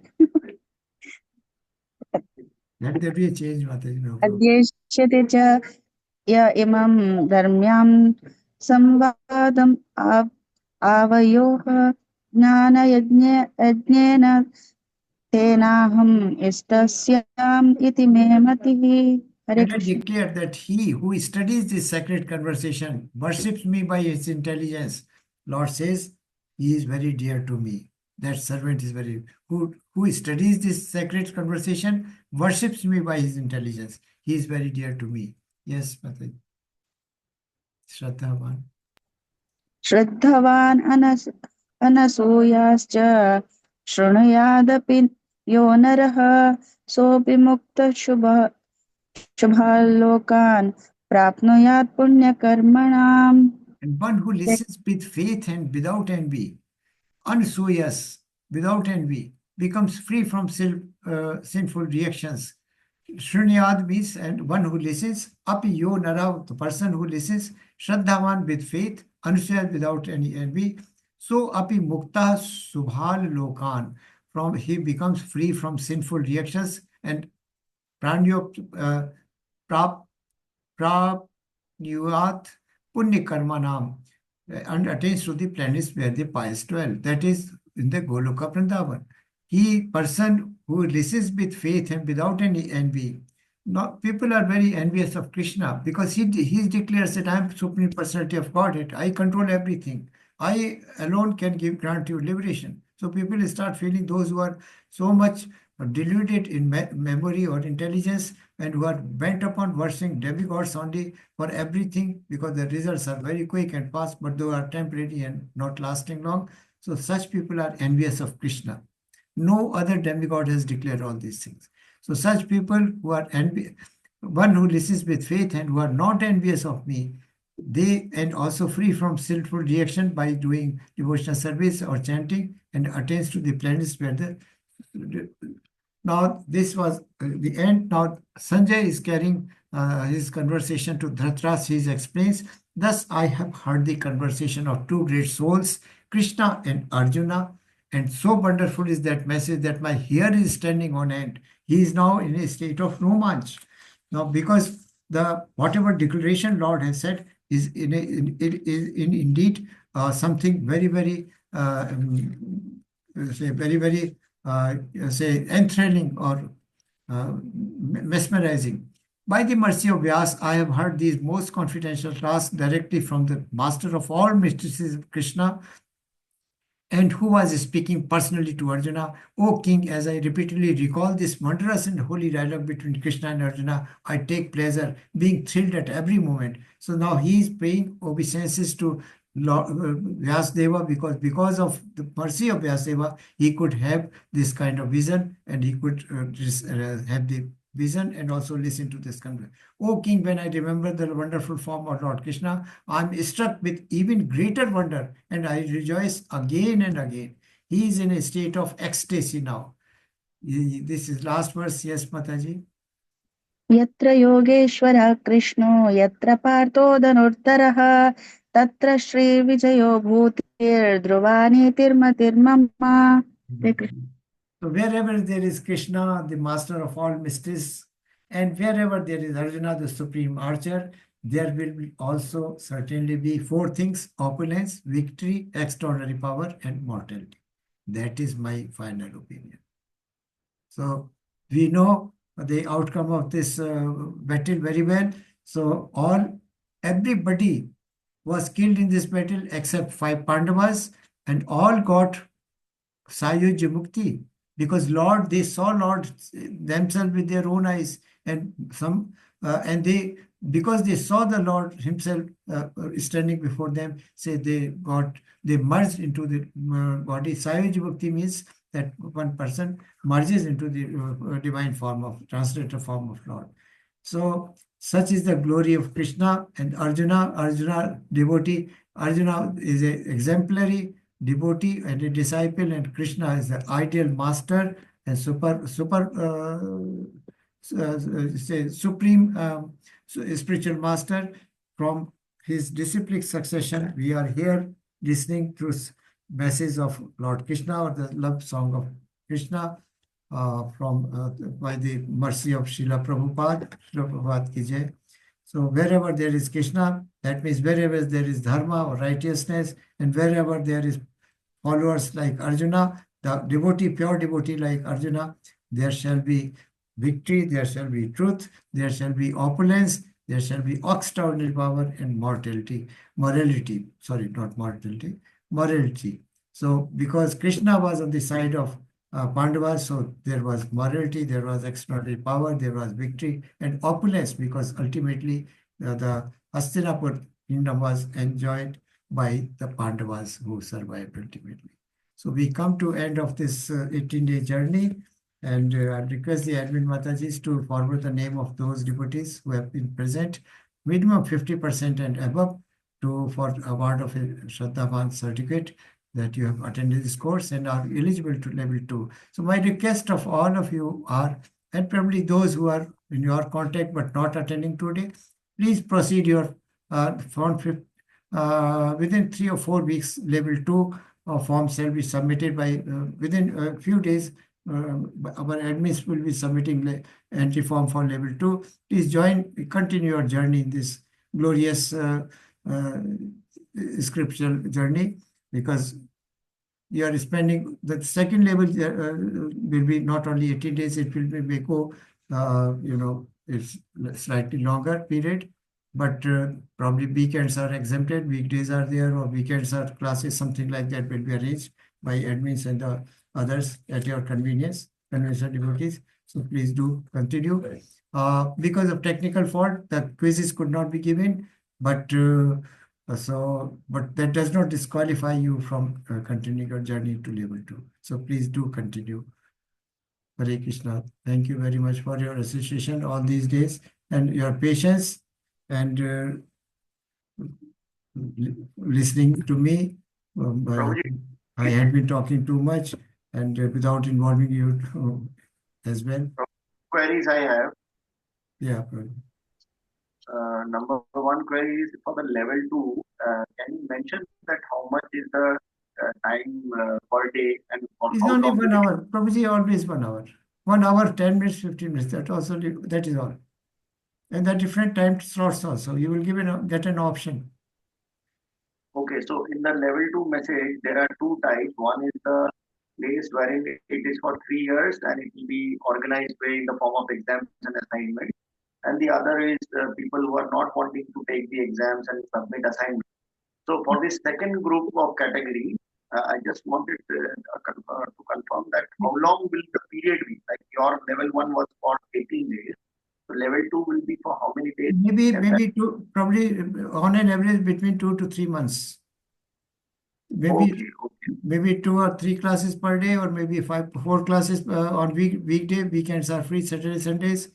Let there be a change, Mataji. No problem. अध्यक्ष्यते च य इमं धर्म्यां संवादम् आवयोः ज्ञानयज्ञेन तेनाहम् इष्टस्याम् इति मे मतिः. Hare And I Krishna. declare that he who studies this sacred conversation worships me by his intelligence. Lord says, he is very dear to me. That servant is very, who studies this sacred conversation, worships me by his intelligence. He is very dear to me. Yes, Mataji. Shraddhavan. श्रद्धवान् अनसूयाश्च शृणुयादपि यो नरः सोऽपि मुक्तः शुभालोकान् प्राप्नुयात् पुण्यकर्मणाम्. And one who listens with faith and without envy, unsuyas, without envy, becomes free from sinful reactions. Shrunyad means, and one who listens, api yo nara, the person who listens, shraddhavan with faith, anusuyat without any envy, so api mukta subhal lokan, he becomes free from sinful reactions, and pranyot prapnyuat punya karmanam, and attains to the planets where the pious dwell, that is in the Goloka Vrindavan. Person who listens with faith and without any envy. Not, people are very envious of Krishna because he declares that I am Supreme Personality of Godhead. I control everything. I alone can grant you liberation. So people start feeling those who are so much deluded in memory or intelligence and who are bent upon worshipping demigods only for everything because the results are very quick and fast, but they are temporary and not lasting long. So such people are envious of Krishna. No other demigod has declared all these things. So such people who are one who listens with faith and who are not envious of me, they and also free from sinful reaction by doing devotional service or chanting and attains to the places where now this was the end. Now Sanjay is carrying his conversation to Dhritarashtra. He explains, thus I have heard the conversation of two great souls, Krishna and Arjuna, and so wonderful is that message that my hair is standing on end. He is now in a state of romance. Now, because the whatever declaration Lord has said is indeed something very, very very say enthralling or mesmerizing. By the mercy of Vyas, I have heard these most confidential tasks directly from the master of all mysticism, Krishna, and who was speaking personally to Arjuna. O king, as I repeatedly recall this wondrous and holy dialogue between Krishna and Arjuna, I take pleasure, being thrilled at every moment. So now he is paying obeisances to Vyasdeva because of the mercy of Vyasdeva, he could have this kind of vision and he could have the vision and also listen to this conversation. O king, when I remember the wonderful form of Lord Krishna, I am struck with even greater wonder and I rejoice again and again. He is in a state of ecstasy now. This is last verse. Yes, Mataji. यत्र योगेश्वरः कृष्णो यत्र पार्थो धनुर्धरः तत्र श्रीविजयो भूतिर्ध्रुवा नीतिर्मतिर्मम. So wherever there is Krishna, the master of all mysteries, and wherever there is Arjuna, the supreme archer, there will be also certainly be four things: opulence, victory, extraordinary power, and mortality. That is my final opinion. So we know the outcome of this battle very well. So everybody was killed in this battle except 5 Pandavas, and all got Sayuj Mukti. Because Lord, they saw Lord themselves with their own eyes, and because they saw the Lord Himself standing before them, say they merged into the body. Sayuj Bhakti means that one person merges into the divine form of translator form of Lord. So such is the glory of Krishna and Arjuna devotee. Arjuna is an exemplary devotee and a disciple, and Krishna is the ideal master and supreme spiritual master. From his disciplic succession, we are here listening to message of Lord Krishna or the love song of Krishna by the mercy of Srila Prabhupada ki jai. So wherever there is Krishna, that means wherever there is dharma or righteousness, and wherever there is followers like Arjuna, the devotee, pure devotee like Arjuna, there shall be victory, there shall be truth, there shall be opulence, there shall be extraordinary power and morality. So because Krishna was on the side of Pandavas, so there was morality, there was extraordinary power, there was victory and opulence, because ultimately the Hastinapur kingdom was enjoyed by the Pandavas who survived ultimately. So we come to end of this 18-day journey, and I request the admin Matajis to forward the name of those devotees who have been present, minimum 50% and above, for award of a Shraddhavan certificate that you have attended this course and are eligible to level 2. So my request of all of you are, and probably those who are in your contact but not attending today, please proceed your within 3 or 4 weeks. Level 2 form shall be submitted by within a few days. Our admins will be submitting entry form for level 2. Please continue your journey in this glorious scriptural journey, because you are spending the second level will be not only 18 days, it will be it's slightly longer period, but probably weekends are exempted, weekdays are there, or weekends are classes, something like that will be arranged by admins and the others at your convenience, conventional devotees. So please do continue. Because of technical fault, the quizzes could not be given, but that does not disqualify you from continuing your journey to level 2. So please do continue. Hare Krishna. Thank you very much for your association all these days and your patience and listening to me. I had been talking too much and without involving you as well. Queries I have. Yeah. Number one query is for the level 2. Can you mention that how much is the time per day and for It's how only long? 1 hour. Probably always 1 hour. 1 hour, 10 minutes, 15 minutes. That is all. And the different time slots also. You will get an option. Okay, so in the level 2 message, there are 2 types. One is the place wherein it is for 3 years and it will be organized way in the form of exams and assignments. And the other is people who are not wanting to take the exams and submit assignments. So for this second group of category, I just wanted to confirm that how long will the period be? Like your level 1 was for 18 days. So level 2 will be for how many days? Maybe probably on an average between 2 to 3 months. Maybe 2 or 3 classes per day, or maybe 4 classes on weekday. Weekends are free, Saturday, Sundays.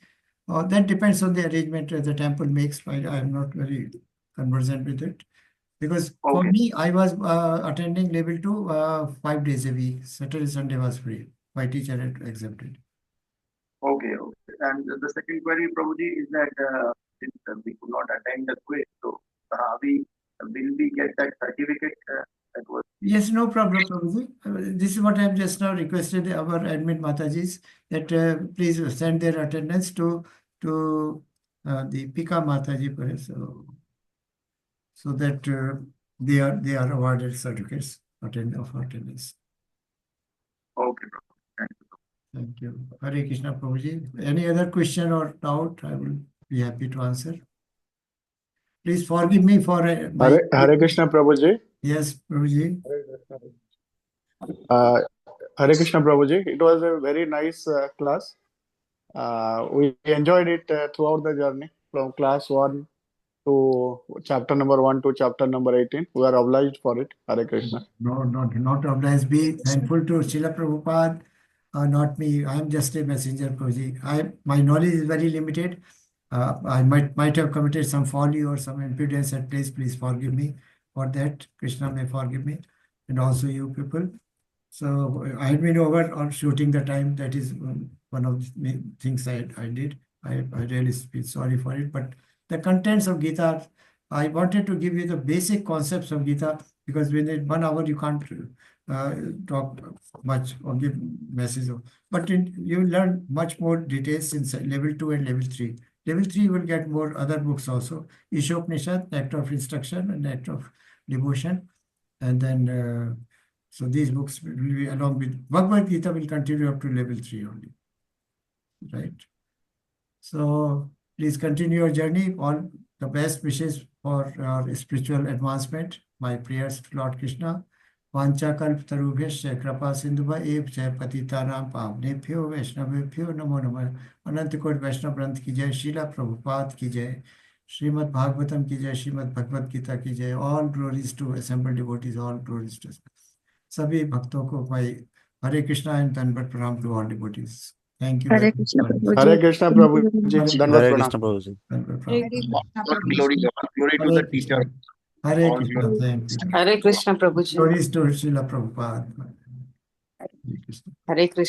That depends on the arrangement the temple makes. I am not very conversant with it. Because for me, I was attending level 2 5 days a week. Saturday, Sunday was free. My teacher had exempted. Okay. And the second query, Prabhuji, is that since we could not attend the quiz, so will we get that certificate? Yes, no problem, Prabhuji. This is what I have just now requested our admin Matajis that please send their attendance to the Pika Mataji, so that they are awarded certificates of attendance. Okay, Prabhuji. Thank you. Hare Krishna, Prabhuji. Any other question or doubt? I will be happy to answer. Please forgive me for my... Hare Krishna, Prabhuji. Yes, Prabhuji. Hare Krishna, Prabhuji. It was a very nice class. We enjoyed it throughout the journey from class 1 to chapter number 1 to chapter number 18. We are obliged for it. Hare Krishna. No, not obliged. Be thankful to Srila Prabhupada, not me. I am just a messenger, Prabhuji. My knowledge is very limited. I might have committed some folly or some impudence at place. Please forgive me for that. Krishna may forgive me, and also you people. So I have been over on shooting the time. That is one of the things I did. I really feel sorry for it. But the contents of Gita, I wanted to give you the basic concepts of Gita, because within 1 hour you can't talk much or give message. But you learn much more details in level 2 and level 3. Level 3 you will get more other books also. Ishopanishad, Act of Instruction and Act of Devotion. And then, so these books will be along with Bhagavadgita will continue up to level 3 only. Right? So please continue your journey. All the best wishes for our spiritual advancement. My prayers to Lord Krishna. Vancha kalpatarubhyasya krapa sindhuva ev jai patitanam pavnebhyo vaishnavebhyo namo namah. Anant Koti Vaishnav Branth ki jai, Srila Prabhupada ki jai, Srimad Bhagavatam ki jai, Srimad Bhagavad Ki jai. All glories to assembled devotees, all glories to sabhi bhakton ko my Hare Krishna and Dandavat Pranam to all devotees. Thank you. Hare Krishna, Prabhuji. Hare Krishna, Prabhuji. Dandavat Hare Pranam. Krishna, Prabhuji. Glory to the teacher. Hare All Krishna. glory. Thank you. Hare Krishna, Prabhuji. Glories to Srila Prabhupada. Hare Krishna. Hare Krishna.